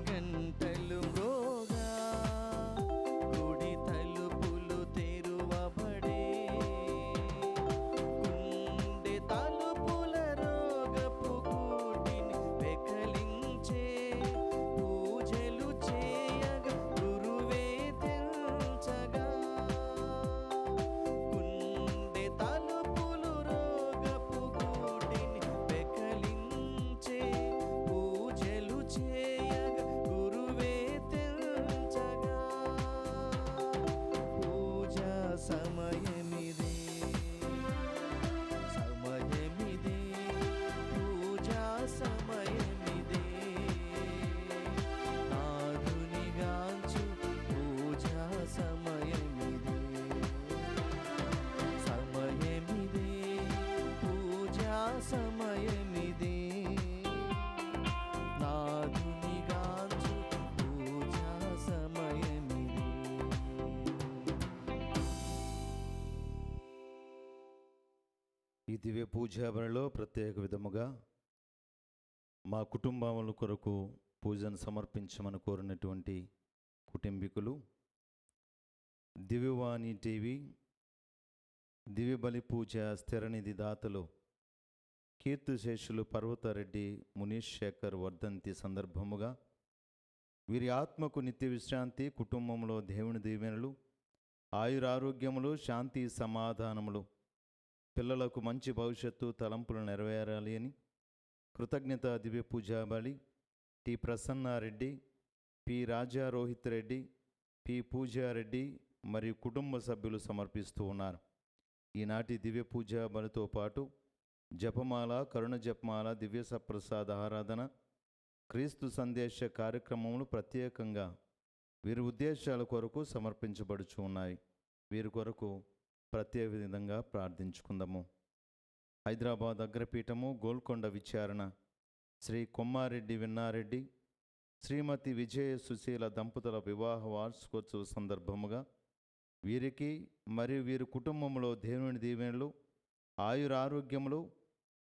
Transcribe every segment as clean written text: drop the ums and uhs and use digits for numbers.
గంటలు మ్రోగా గుడి తలుపులు తెరువబడే గుండె తలుపుల రోగపు గూటిని పెకలించే పూజలు చేయగా గురువే తెంచగా గుండె తలుపులు రోగపు గూటిని పెకలించే పూజలు చేయగా గురువే తెంచగా పూజా సమయమిదే సమయమిదే పూజా సమయమిదే నాదునిగాంచు పూజా సమయమిదే సమయమిదే పూజా సమయమిదే నాదునిగాంచు పూజా సమయమిదే. ఈ దివ్య పూజా బలిలో ప్రత్యేక విధముగా మా కుటుంబముల కొరకు పూజను సమర్పించమని కోరినటువంటి కుటుంబీకులు దివ్యవాణి టీవీ దివ్య బలి పూజ స్థిరనిధి దాతలు కీర్తిశేషులు పర్వతారెడ్డి మునీష్ శేఖర్ వర్ధంతి సందర్భముగా వీరి ఆత్మకు నిత్య విశ్రాంతి, కుటుంబంలో దేవుని దీవెనలు, ఆయురారోగ్యములు, శాంతి సమాధానములు, పిల్లలకు మంచి భవిష్యత్తు తలంపులు నెరవేరాలి అని కృతజ్ఞత దివ్య పూజా బలి టి ప్రసన్నారెడ్డి, పి రాజా రోహిత్ రెడ్డి, పి పూజారెడ్డి మరియు కుటుంబ సభ్యులు సమర్పిస్తూ ఉన్నారు. ఈనాటి దివ్య పూజా బలితో పాటు జపమాల, కరుణ జపమాల, దివ్య సప్రసాద ఆరాధన, క్రీస్తు సందేశ కార్యక్రమములు ప్రత్యేకంగా వీరి ఉద్దేశాల కొరకు సమర్పించబడుచు ఉన్నాయి. వీరి కొరకు ప్రత్యేక విధంగా ప్రార్థించుకుందాము. హైదరాబాద్ అగ్రపీఠము గోల్కొండ విచారణ శ్రీ కొమ్మారెడ్డి విన్నారెడ్డి, శ్రీమతి విజయ సుశీల దంపతుల వివాహ వార్షికోత్సవ సందర్భముగా వీరికి మరియు వీరి కుటుంబంలో దేవుని దీవెనలు, ఆయురారోగ్యములు,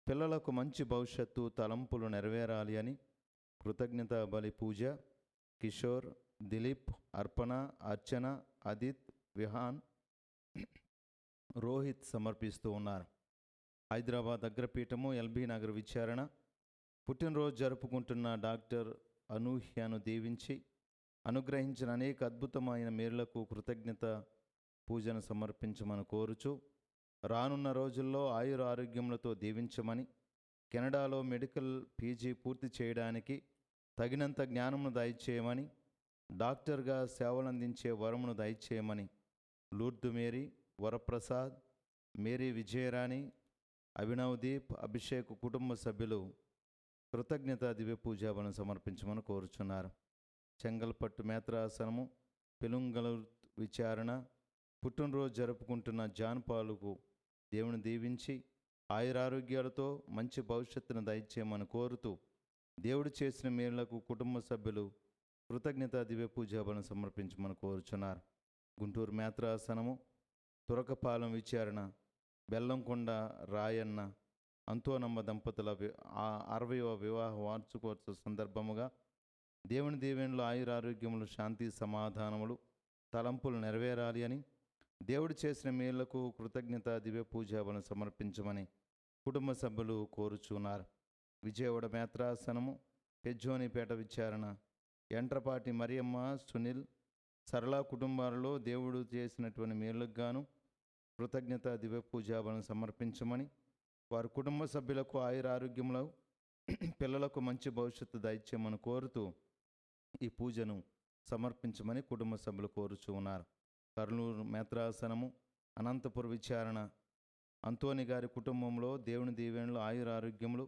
పిల్లలకు మంచి భవిష్యత్తు తలంపులు నెరవేరాలి అని కృతజ్ఞత బలి పూజ కిషోర్, దిలీప్, అర్పణ, అర్చన, అదిత్, విహాన్, రోహిత్ సమర్పిస్తూ ఉన్నారు. హైదరాబాద్ అగ్రపీఠము ఎల్బీ నగర్ విచారణ పుట్టినరోజు జరుపుకుంటున్న డాక్టర్ అనూహ్యను దీవించి అనుగ్రహించిన అనేక అద్భుతమైన మేలులకు కృతజ్ఞత పూజను సమర్పించమని కోరుచు రానున్న రోజుల్లో ఆయుర ఆరోగ్యములతో దీవించమని, కెనడాలో మెడికల్ పీజీ పూర్తి చేయడానికి తగినంత జ్ఞానమును దయచేయమని, డాక్టర్గా సేవలందించే వరమును దయచేయమని లూర్దు మేరీ, వరప్రసాద్, మేరీ విజయరాణి, అభినవదీప్, అభిషేక్ కుటుంబ సభ్యులు కృతజ్ఞత దివ్య పూజాబలను సమర్పించమని కోరుచున్నారు. చెంగల్పట్టు మేత్రాసనము పెలుంగలూరు విచారణ పుట్టినరోజు జరుపుకుంటున్న జాన్పాలుకు దేవుని దీవించి ఆయురారోగ్యాలతో మంచి భవిష్యత్తును దయచేయమని కోరుతూ దేవుడు చేసిన మేలులకు కుటుంబ సభ్యులు కృతజ్ఞత దివ్య పూజాబలను సమర్పించమని కోరుచున్నారు. గుంటూరు మేత్రాసనము తురకపాలెం విచారణ బెల్లంకొండ రాయన్న, అంతోనమ్మ దంపతుల 60వ వివాహ వార్షికోత్సవ సందర్భముగా దేవుని దీవెనలు, ఆయురారోగ్యములు, శాంతి సమాధానములు, తలంపులు నెరవేరాలి అని దేవుడు చేసిన మేళ్లకు కృతజ్ఞత దివ్య పూజాబలను సమర్పించమని కుటుంబ సభ్యులు కోరుచున్నారు. విజయవాడ మేత్రాసనము పెజ్జోనిపేట విచారణ ఎంట్రపాటి మరియమ్మ, సునీల్, సరళ కుటుంబాలలో దేవుడు చేసినటువంటి మేలుకు గాను కృతజ్ఞత దివ్య పూజాబలను సమర్పించమని, వారి కుటుంబ సభ్యులకు ఆయురారోగ్యములు, పిల్లలకు మంచి భవిష్యత్తు దయచేయమని కోరుతూ ఈ పూజను సమర్పించమని కుటుంబ సభ్యులు కోరుచూ ఉన్నారు. కర్నూలు మేత్రాసనము అనంతపుర విచారణ అంతోని గారి కుటుంబంలో దేవుని దీవెనలు, ఆయురారోగ్యములు,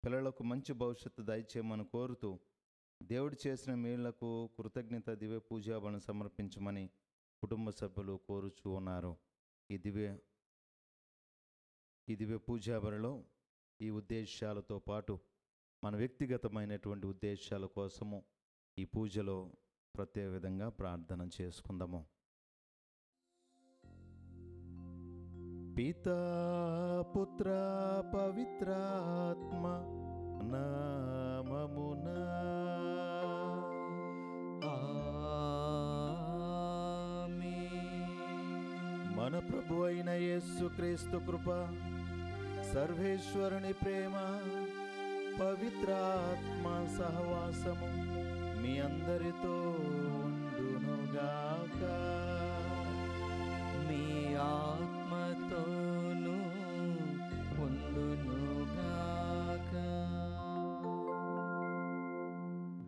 పిల్లలకు మంచి భవిష్యత్తు దయచేయమని కోరుతూ దేవుడు చేసిన మేళ్లకు కృతజ్ఞత దివ్య పూజాబలను సమర్పించమని కుటుంబ సభ్యులు కోరుచూ ఉన్నారు. ఈ దివ్య పూజాబలిలో ఈ ఉద్దేశాలతో పాటు మన వ్యక్తిగతమైనటువంటి ఉద్దేశాల కోసము ఈ పూజలో ప్రత్యేక విధంగా ప్రార్థన చేసుకుందాము. పితా పుత్ర పవిత్రాత్మ నామమునా ప్రభు అయిన యేసు క్రీస్తు కృప, సర్వేశ్వరుని ప్రేమ, పవిత్రాత్మ సహవాసము మీ అందరితో ఉండునుగాక. మీ ఆత్మతోనూ ఉండునుగాక.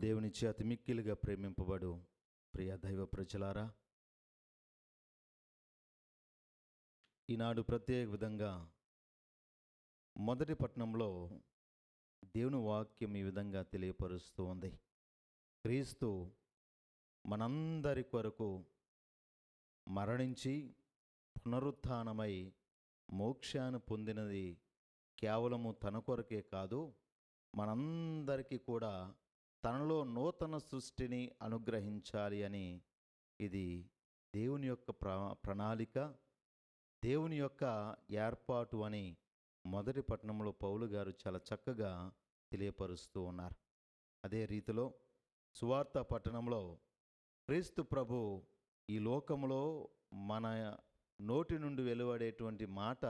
దేవుని చేత మిక్కిలిగా ప్రేమింపబడు ప్రియ దైవ ప్రజలారా, ఈనాడు ప్రత్యేక విధంగా మొదటి పట్టణంలో దేవుని వాక్యం ఈ విధంగా తెలియపరుస్తూ ఉంది. క్రీస్తు మనందరి కొరకు మరణించి పునరుత్థానమై మోక్షాన్ని పొందినది కేవలము తన కొరకే కాదు, మనందరికీ కూడా తనలో నూతన సృష్టిని అనుగ్రహించాలి అని ఇది దేవుని యొక్క ప్రణాళిక, దేవుని యొక్క ఏర్పాటు అని మొదటి పట్టణంలో పౌలు గారు చాలా చక్కగా తెలియపరుస్తూ ఉన్నారు. అదే రీతిలో సువార్త పట్టణంలో క్రీస్తు ప్రభు ఈ లోకంలో మన నోటి నుండి వెలువడేటువంటి మాట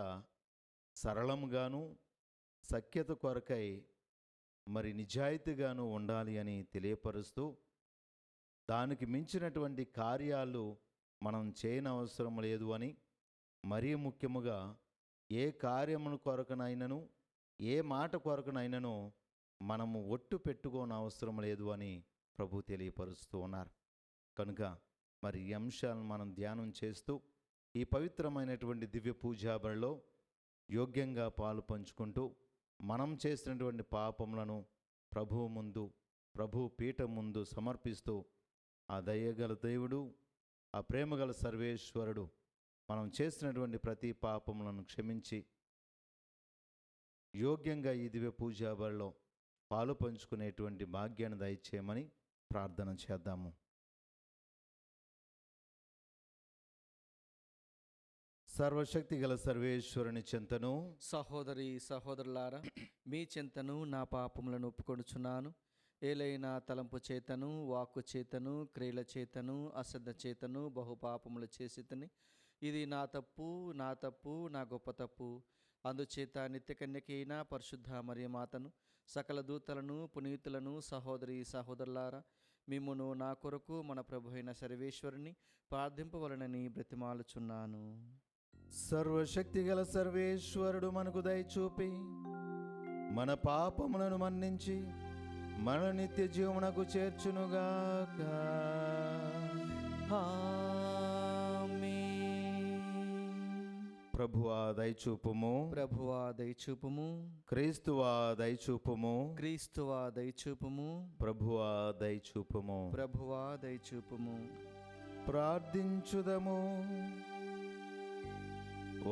సరళంగాను సఖ్యత కొరకై మరి నిజాయితీగాను ఉండాలి అని తెలియపరుస్తూ, దానికి మించినటువంటి కార్యాలు మనం చేయనవసరం లేదు అని, మరీ ముఖ్యముగా ఏ కార్యమును కొరకనైనను ఏ మాట కొరకనైనను మనము ఒట్టు పెట్టుకోనవసరం లేదు అని ప్రభు తెలియపరుస్తూ ఉన్నారు. కనుక మరి ఈ అంశాలను మనం ధ్యానం చేస్తూ ఈ పవిత్రమైనటువంటి దివ్య పూజాబలిలో యోగ్యంగా పాలు పంచుకుంటూ మనం చేసినటువంటి పాపములను ప్రభువు ముందు, ప్రభు పీఠం ముందు సమర్పిస్తూ ఆ దయగల దేవుడు, ఆ ప్రేమగల సర్వేశ్వరుడు మనం చేసినటువంటి ప్రతి పాపములను క్షమించి యోగ్యంగా ఈ దివ్య పూజాబలిలో పాలు పంచుకునేటువంటి భాగ్యాన్ని దయచేయమని ప్రార్థన చేద్దాము. సర్వశక్తి గల సర్వేశ్వరుని చెంతను, సహోదరి సహోదరులారా, మీ చింతను నా పాపములను ఒప్పుకొనుచున్నాను. ఏలైనా తలంపు చేతను, వాక్కు చేతను, క్రియల చేతను, అశ్రద్ధ చేతను బహుపాపములు చేసితిని. ఇది నా తప్పు, నా గొప్ప తప్పు. అందుచేత నిత్యకన్యకైన పరిశుద్ధ మరియమాతను, సకల దూతలను, పునీతులను, సహోదరి సహోదరులారా, మిమ్మును నా కొరకు మన ప్రభు అయిన సర్వేశ్వరుని ప్రార్థింపవలనని బ్రతిమాలుచున్నాను. సర్వశక్తి గల సర్వేశ్వరుడు మనకు దయచూపి మన పాపములను మన్నించి మన నిత్య జీవమునకు చేర్చునుగాక. ప్రభువా దయచూపుము, ప్రభువా దయచూపుము, క్రీస్తువా దయచూపుము, క్రీస్తువా దయచూపుము, ప్రభువా దయచూపుము. ప్రభువా దయచూపుము. ప్రార్థించుదము.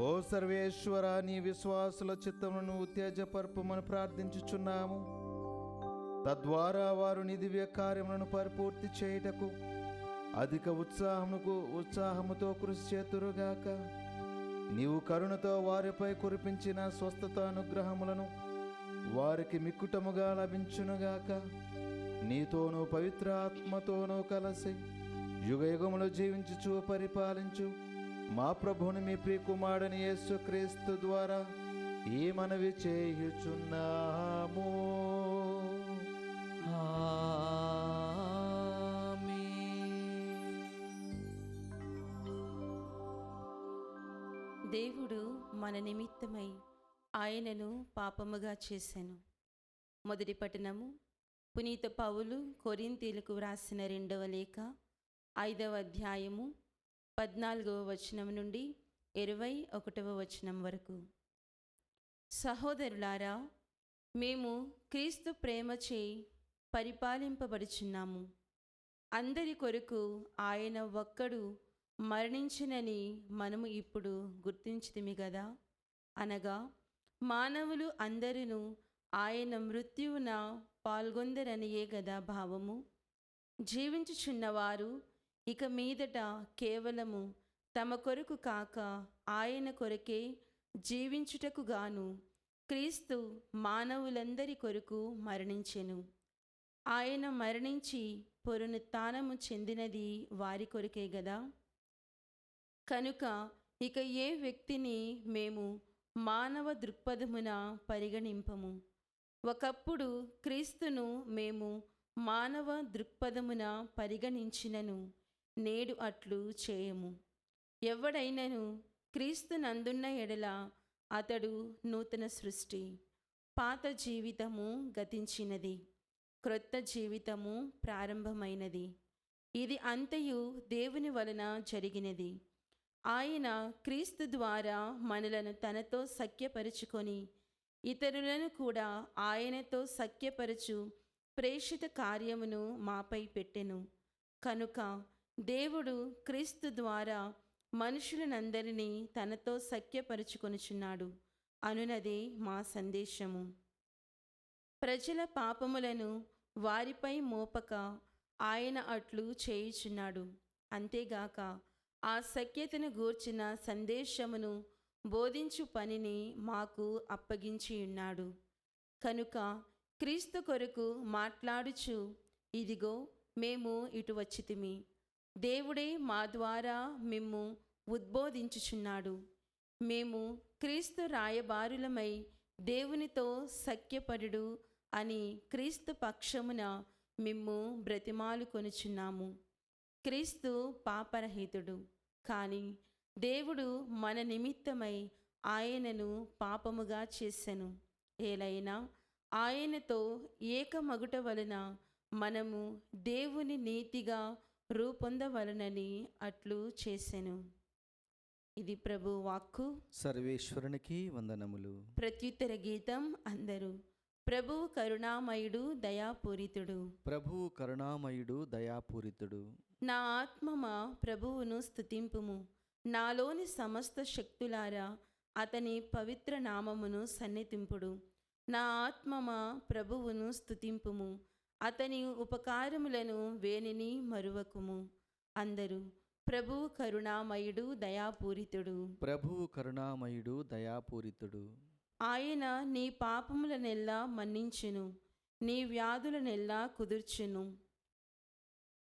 ఓ సర్వేశ్వర, నీ విశ్వాసుల చిత్తమును ఉత్తేజపరపుమని ప్రార్థించుచున్నాము. తద్వారా వారు నీ దివ్య కార్యములను పరిపూర్తి చేయుటకు అధిక ఉత్సాహముతో కృషి చేతురుగాక. నీవు కరుణతో వారిపై కురిపించిన స్వస్థత అనుగ్రహములను వారికి మిక్కుటముగా లభించునుగాక. నీతోనూ పవిత్ర ఆత్మతోనూ కలిసి యుగయుగములు జీవించుచు పరిపాలించు మా ప్రభువుని మీ ప్రియకుమారుని యేసుక్రీస్తు ద్వారా ఈ మనవి చేయుచున్నాము. దేవుడు మన నిమిత్తమై ఆయనను పాపముగా చేసెను. మొదటి పట్టణము పునీత పౌలు కొరింథీయులకు వ్రాసిన 2వ లేఖ 5వ అధ్యాయము 14వ వచనం నుండి 21వ వచనం వరకు. సహోదరులారా, మేము క్రీస్తు ప్రేమచే పరిపాలింపబడుచున్నాము. అందరి కొరకు ఆయన ఒక్కడు మరణించినని మనము ఇప్పుడు గుర్తించితిమి గదా. అనగా మానవులు అందరూ ఆయన మృత్యువున పాల్గొందరనియే గదా భావము. జీవించుచున్నవారు ఇక మీదట కేవలము తమ కొరకు కాక ఆయన కొరకే జీవించుటకు గాను క్రీస్తు మానవులందరి కొరకు మరణించెను. ఆయన మరణించి పునరుత్థానము చెందినది వారి కొరకే గదా. కనుక ఇక ఏ వ్యక్తిని మేము మానవ దృక్పథమున పరిగణింపము. ఒకప్పుడు క్రీస్తును మేము మానవ దృక్పథమున పరిగణించినను నేడు అట్లు చేయము. ఎవడైనను క్రీస్తునందున్న ఎడల అతడు నూతన సృష్టి. పాత జీవితము గతించినది, క్రొత్త జీవితము ప్రారంభమైనది. ఇది అంతయు దేవుని వలన జరిగినది. ఆయన క్రీస్తు ద్వారా మనలను తనతో సఖ్యపరుచుకొని ఇతరులను కూడా ఆయనతో సఖ్యపరచు ప్రేషిత కార్యమును మాపై పెట్టెను. కనుక దేవుడు క్రీస్తు ద్వారా మనుషులనందరినీ తనతో సఖ్యపరుచుకొనుచున్నాడు అనునదే మా సందేశము. ప్రజల పాపములను వారిపై మోపక ఆయన అట్లు చేయుచున్నాడు. అంతేగాక ఆ సఖ్యతను గూర్చిన సందేశమును బోధించు పనిని మాకు అప్పగించి ఉన్నాడు. కనుక క్రీస్తు కొరకు మాట్లాడుచు ఇదిగో మేము ఇటు వచ్చితిమి, దేవుడే మా ద్వారా మిమ్ము ఉద్బోధించుచున్నాడు. మేము క్రీస్తు రాయబారులమై దేవునితో సఖ్యపడుడు అని క్రీస్తు పక్షమున మిమ్ము బ్రతిమాలు కొనుచున్నాము. క్రీస్తు పాపరహితుడు, కానీ దేవుడు మన నిమిత్తమై ఆయనను పాపముగా చేసెను. ఏలైనా ఆయనతో ఏకమగుట వలన మనము దేవుని నీతిగా రూపొందవలనని అట్లు చేసెను. ఇది ప్రభు వాక్కు. సర్వేశ్వరునికి వందనములు. ప్రత్యుత్తర గీతం అందరూ. ప్రభువు కరుణామయుడు దయాపూరితుడు. ప్రభువు కరుణామయుడు దయాపూరితుడు. నా ఆత్మమా ప్రభువును స్తుతింపుము. నాలోని సమస్త శక్తులారా అతని పవిత్ర నామమును సన్నిధింపుడు. నా ఆత్మమా ప్రభువును స్తుతింపుము. అతని ఉపకారములను వేనిని మరువకుము. అందరూ ప్రభువు కరుణామయుడు దయాపూరితుడు. ప్రభువు కరుణామయుడు దయాపూరితుడు. ఆయన నీ పాపములనెల్లా మన్నించును, నీ వ్యాధులనెల్లా కుదుర్చును.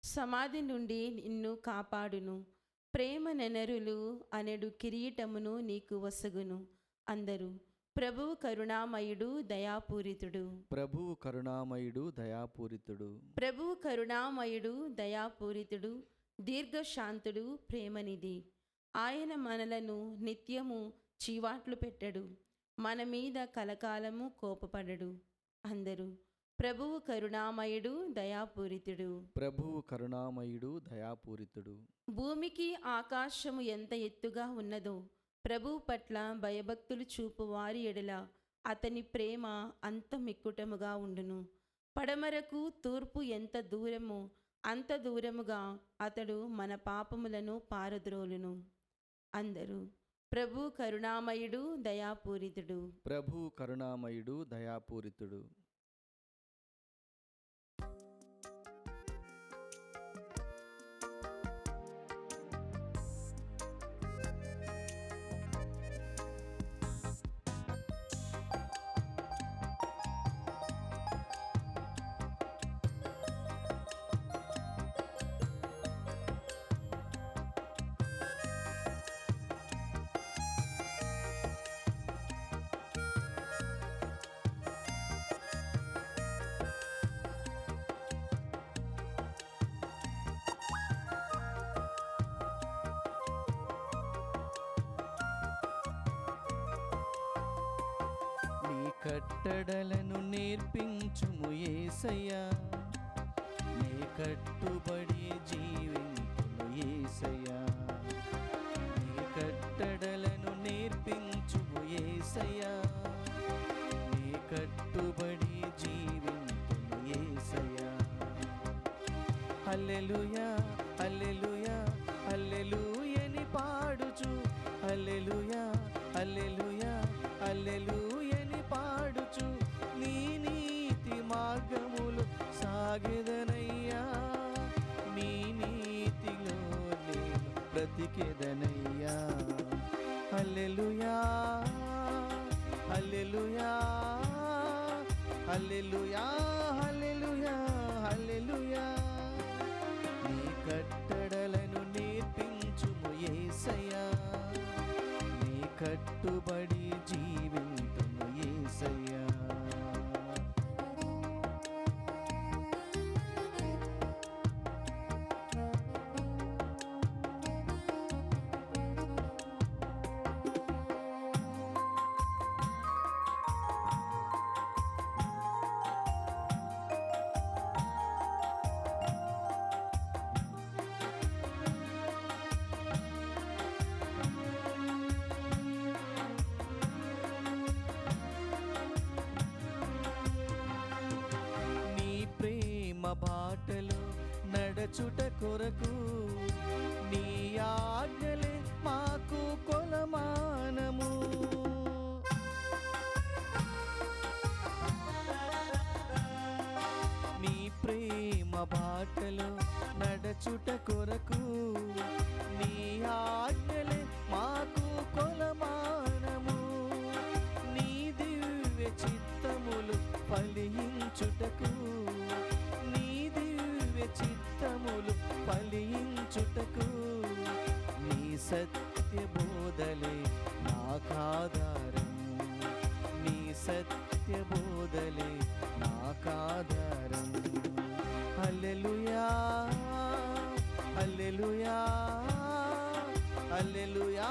సమాధి నుండి నిన్ను కాపాడును. ప్రేమ నెనరులు అనెడు కిరీటమును నీకు వసగును. అందరూ ప్రభువు కరుణామయుడు దయాపూరితుడు. ప్రభువు కరుణామయుడు దయాపూరితుడు. ప్రభువు కరుణామయుడు దయాపూరితుడు, దీర్ఘశాంతుడు, ప్రేమనిధి. ఆయన మనలను నిత్యము చీవాట్లు పెట్టడు, మన మీద కలకాలము కోపపడడు. అందరూ ప్రభువు కరుణామయుడు దయాపూరితుడు. ప్రభువు కరుణామయుడు దయాపూరితుడు. భూమికి ఆకాశము ఎంత ఎత్తుగా ఉన్నదో ప్రభువు పట్ల భయభక్తులు చూపు వారి ఎడల అతని ప్రేమ అంత మిక్కుటముగా ఉండును. పడమరకు తూర్పు ఎంత దూరమో అంత దూరముగా అతడు మన పాపములను పారద్రోలును. అందరూ ప్రభువు కరుణామయుడు దయాపూరితుడు. ప్రభువు కరుణామయుడు దయాపూరితుడు. కట్టడలను నేర్పించుము యేసయ్యా, నే కట్టుబడి జీవించుము యేసయ్యా. నీ కట్టడలను నేర్పించుము యేసయ్యా, నే కట్టుబడి జీవించుము యేసయ్యా. హల్లెలూయా హల్లెలూయా హల్లెలూయని పాడుచు, హల్లెలూయా హల్లెలూయా హల్లెలూయని పాడుచు నీ నీతి మార్గములు సాగెదనయ్యా. నీ నీతిలో నేను బ్రతికెదనయ్యా. హల్లెలూయా హల్లెలూయా హల్లెలూయా హల్లెలూయా హల్లెలూయా. నీ కట్టడలను నేర్పించుము యేసయ్యా, బాటలో నడచుట కొరకు నీ ఆజ్ఞలే మాకు కొలమానము. నీ ప్రేమ బాటలో నడచుట కొరకు నీ ఆజ్ఞలే మాకు కొలమానము. నీ దివ్య చిత్తములు ఫలించుటకు, నీ దివ్య చిత్తములు ఫలించుటకు నీ సత్య బోధలే నాకాధారము. నీ సత్య బోధలే నాకాధారం. హల్లెలూయా హల్లెలూయా హల్లెలూయా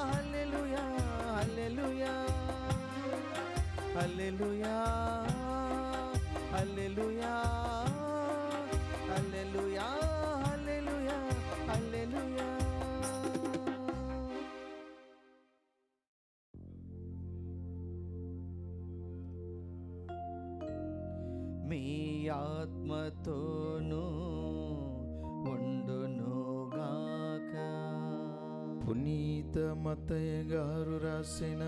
హల్లెలూయా హల్లెలూయా హల్లెలూయా హల్లెలూయా హల్లెలూయా హల్లెలూయా హల్లెలూయా. మీ ఆత్మతోనూ ఉండునుగాక. పునీత మత్తయ్య గారు రాసిన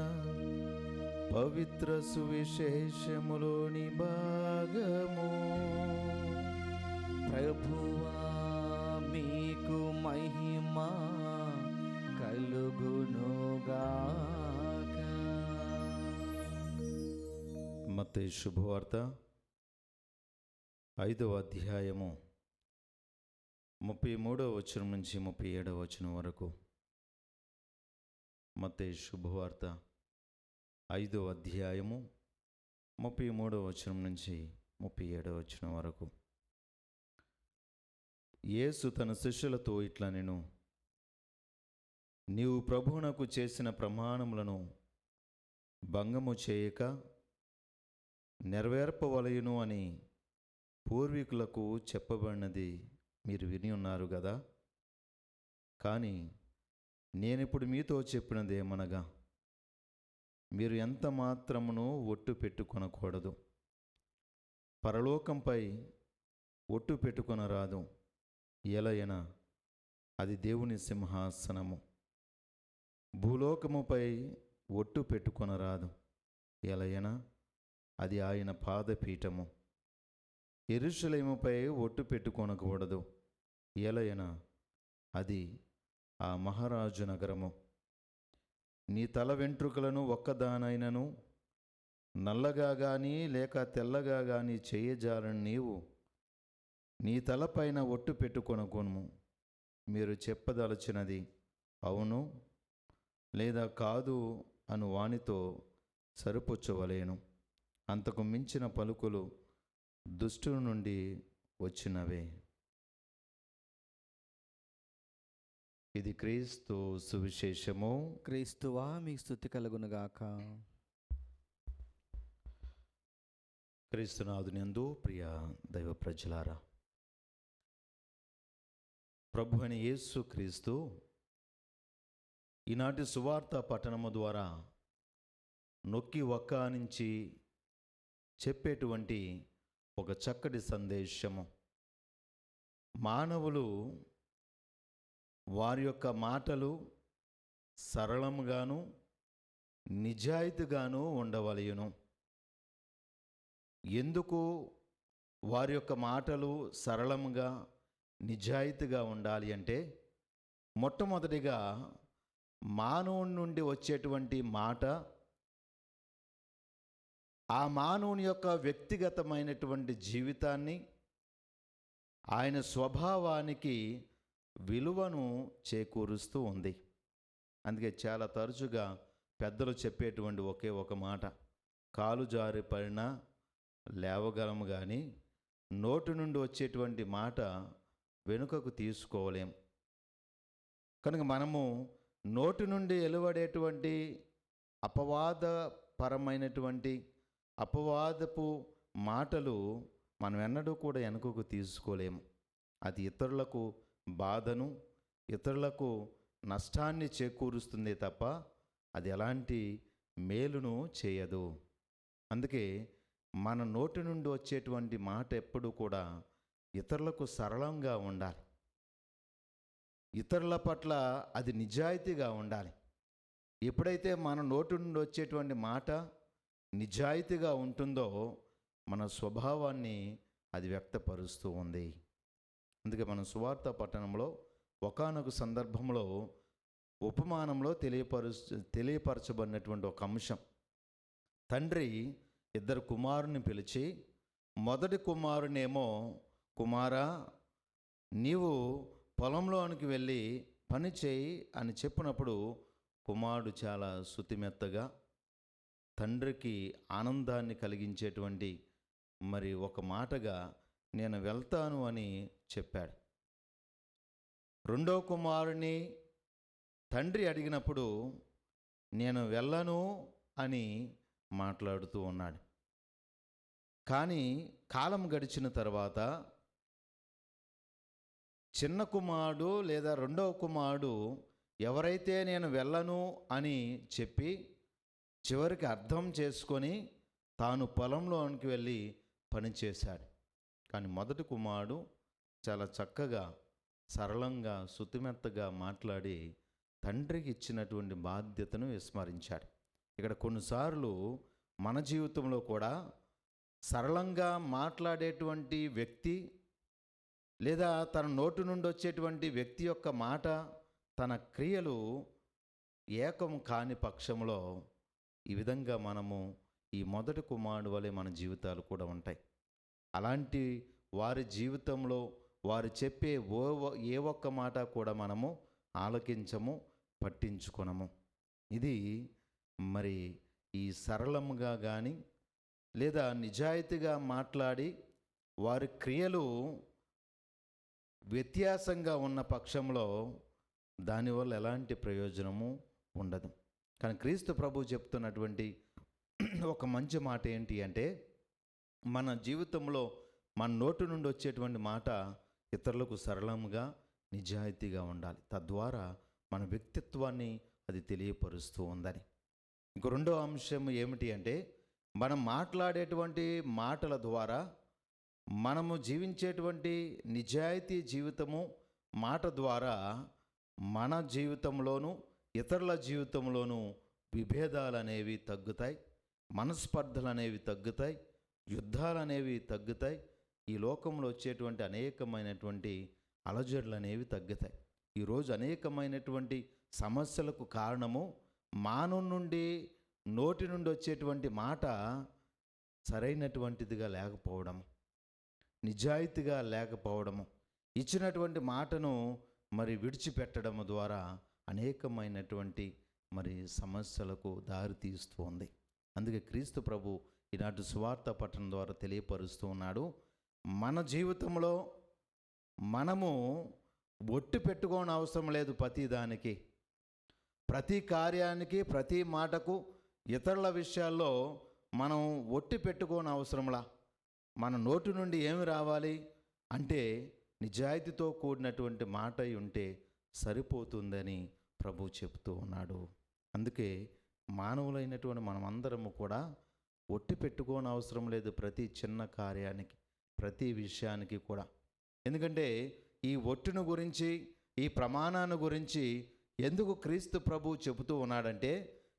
పవిత్ర సువిశేషములోని భాగము. ప్రభువా మీకు మహిమ కలుగునుగాక. మత్తయి శుభవార్త 5వ అధ్యాయము 33వ వచనం నుంచి 37వ వచనం వరకు. మత్తయి శుభవార్త 5వ అధ్యాయము 33వ వచనం నుంచి 37వ వచనం వరకు. యేసు తన శిష్యులతో ఇట్లా నేను, నీవు ప్రభువునకు చేసిన ప్రమాణములను భంగము చేయక నెరవేర్పవలయును అని పూర్వీకులకు చెప్పబడినది మీరు విని ఉన్నారు కదా. కానీ నేనిప్పుడు మీతో చెప్పినదేమనగా, మీరు ఎంత మాత్రమును ఒట్టు పెట్టుకొనకూడదు. పరలోకంపై ఒట్టు పెట్టుకొనరాదు, ఎలయన అది దేవుని సింహాసనము. భూలోకముపై ఒట్టు పెట్టుకొనరాదు, ఎలయన అది ఆయన పాదపీఠము. యెరూషలేముపై ఒట్టు పెట్టుకొనకూడదు, ఎలయన అది ఆ మహారాజు నగరము. నీ తల వెంట్రుకలను ఒక్కదానైనను నల్లగా గాని లేక తెల్లగా గాని చేయజాలని నీవు నీ తలపైన ఒట్టు పెట్టుకొనకును. మీరు చెప్పదలచినది అవును లేదా కాదు అను వానితో సరిపుచ్చవలేను. అంతకు మించిన పలుకులు దుష్టుని నుండి వచ్చినవే. ఇది క్రీస్తు సువిశేషము. క్రీస్తువా మీకు స్తుతి కలుగునుగాక. క్రీస్తునాథునందు ప్రియ దైవ ప్రజలారా, ప్రభు అయిన యేసు క్రీస్తు ఈనాటి సువార్త పఠనము ద్వారా నొక్కి వక్కానించి చెప్పేటువంటి ఒక చక్కటి సందేశము. మానవులు వారి యొక్క మాటలు సరళముగాను నిజాయితీగాను ఉండవలయును. ఎందుకు వారి యొక్క మాటలు సరళముగా నిజాయితీగా ఉండాలి అంటే, మొట్టమొదటిగా మానవుని నుండి వచ్చేటువంటి మాట ఆ మానవుని యొక్క వ్యక్తిగతమైనటువంటి జీవితాన్ని, ఆయన స్వభావానికి విలువను చేకూరుస్తూ ఉంది. అందుకే చాలా తరచుగా పెద్దలు చెప్పేటువంటి ఒకే ఒక మాట, కాలు జారి పడినా లేవగలము కానీ నోటి నుండి వచ్చేటువంటి మాట వెనుకకు తీసుకోలేం. కనుక మనము నోటి నుండి వెలువడేటువంటి అపవాదపరమైనటువంటి అపవాదపు మాటలు మనం ఎన్నడూ కూడా వెనుకకు తీసుకోలేము. అది ఇతరులకు బాధను, ఇతరులకు నష్టాన్ని చేకూరుస్తుంది తప్ప అది ఎలాంటి మేలును చేయదు. అందుకే మన నోటి నుండి వచ్చేటువంటి మాట ఎప్పుడూ కూడా ఇతరులకు సరళంగా ఉండాలి. ఇతరుల పట్ల అది నిజాయితీగా ఉండాలి. ఎప్పుడైతే మన నోటి నుండి వచ్చేటువంటి మాట నిజాయితీగా ఉంటుందో మన స్వభావాన్ని అది వ్యక్తపరుస్తూ ఉంది. అందుకే మనం సువార్త పట్టణంలో ఒకానొక సందర్భంలో ఉపమానంలో తెలియపరచబడినటువంటి ఒక అంశం. తండ్రి ఇద్దరు కుమారుని పిలిచి, మొదటి కుమారునేమో, కుమారా, నీవు పొలంలోనికి వెళ్ళి పని చేయి అని చెప్పినప్పుడు కుమారుడు చాలా శుతిమెత్తగా, తండ్రికి ఆనందాన్ని కలిగించేటువంటి మరి ఒక మాటగా నేను వెళ్తాను అని చెప్పాడు. రెండో కుమారుని తండ్రి అడిగినప్పుడు నేను వెళ్ళను అని మాట్లాడుతూ ఉన్నాడు. కానీ కాలం గడిచిన తర్వాత చిన్న కుమారుడు లేదా రెండవ కుమారుడు ఎవరైతే నేను వెళ్ళను అని చెప్పి చివరికి అర్థం చేసుకొని తాను పొలంలోనికి వెళ్ళి పనిచేశాడు. కానీ మొదటి కుమారుడు చాలా చక్కగా, సరళంగా, శుతిమెత్తగా మాట్లాడి తండ్రికి ఇచ్చినటువంటి బాధ్యతను విస్మరించాడు. ఇక్కడ కొన్నిసార్లు మన జీవితంలో కూడా సరళంగా మాట్లాడేటువంటి వ్యక్తి లేదా తన నోటి నుండి వచ్చేటువంటి వ్యక్తి యొక్క మాట, తన క్రియలు ఏకం కాని పక్షంలో ఈ విధంగా మనము ఈ మొదటి కుమారుడు వలె మన జీవితాలు కూడా ఉంటాయి. అలాంటి వారి జీవితంలో వారు చెప్పే ఏ ఒక్క మాట కూడా మనము ఆలకించము, పట్టించుకొనము. ఇది మరి ఈ సరళముగా కానీ లేదా నిజాయితీగా మాట్లాడి వారి క్రియలు వ్యత్యాసంగా ఉన్న పక్షంలో దానివల్ల ఎలాంటి ప్రయోజనము ఉండదు. కానీ క్రీస్తు ప్రభు చెప్తున్నటువంటి ఒక మంచి మాట ఏంటి అంటే, మన జీవితంలో మన నోటి నుండి వచ్చేటువంటి మాట ఇతరులకు సరళంగా, నిజాయితీగా ఉండాలి. తద్వారా మన వ్యక్తిత్వాన్ని అది తెలియపరుస్తూ ఉందని. ఇంకో రెండో అంశం ఏమిటి అంటే, మనం మాట్లాడేటువంటి మాటల ద్వారా మనము జీవించేటువంటి నిజాయితీ జీవితము మాట ద్వారా మన జీవితంలోనూ ఇతరుల జీవితంలోనూ విభేదాలు అనేవి తగ్గుతాయి, మనస్పర్ధలు అనేవి తగ్గుతాయి, యుద్ధాలు అనేవి తగ్గుతాయి. ఈ లోకంలో వచ్చేటువంటి అనేకమైనటువంటి అలజడులు అనేవి తగ్గుతాయి. ఈరోజు అనేకమైనటువంటి సమస్యలకు కారణము మానవుని నుండి, నోటి నుండి వచ్చేటువంటి మాట సరైనటువంటిదిగా లేకపోవడము, నిజాయితీగా లేకపోవడము, ఇచ్చినటువంటి మాటను మరి విడిచిపెట్టడము ద్వారా అనేకమైనటువంటి మరి సమస్యలకు దారితీస్తూ ఉంది. అందుకే క్రీస్తు ప్రభు ఈనాటి సువార్త పట్టణం ద్వారా తెలియపరుస్తూ ఉన్నాడు, మన జీవితంలో మనము ఒట్టు పెట్టుకోని అవసరం లేదు. ప్రతి దానికి, ప్రతి కార్యానికి, ప్రతి మాటకు, ఇతరుల విషయాల్లో మనం ఒట్టు పెట్టుకోని అవసరంలా. మన నోటి నుండి ఏమి రావాలి అంటే నిజాయితీతో కూడినటువంటి మాట ఉంటే సరిపోతుందని ప్రభు చెప్తూ ఉన్నాడు. అందుకే మానవులైనటువంటి మనమందరము కూడా ఒట్టి పెట్టుకోని అవసరం లేదు ప్రతి చిన్న కార్యానికి, ప్రతి విషయానికి కూడా. ఎందుకంటే ఈ ఒట్టును గురించి, ఈ ప్రమాణాన్ని గురించి ఎందుకు క్రీస్తు ప్రభు చెబుతూ ఉన్నాడంటే,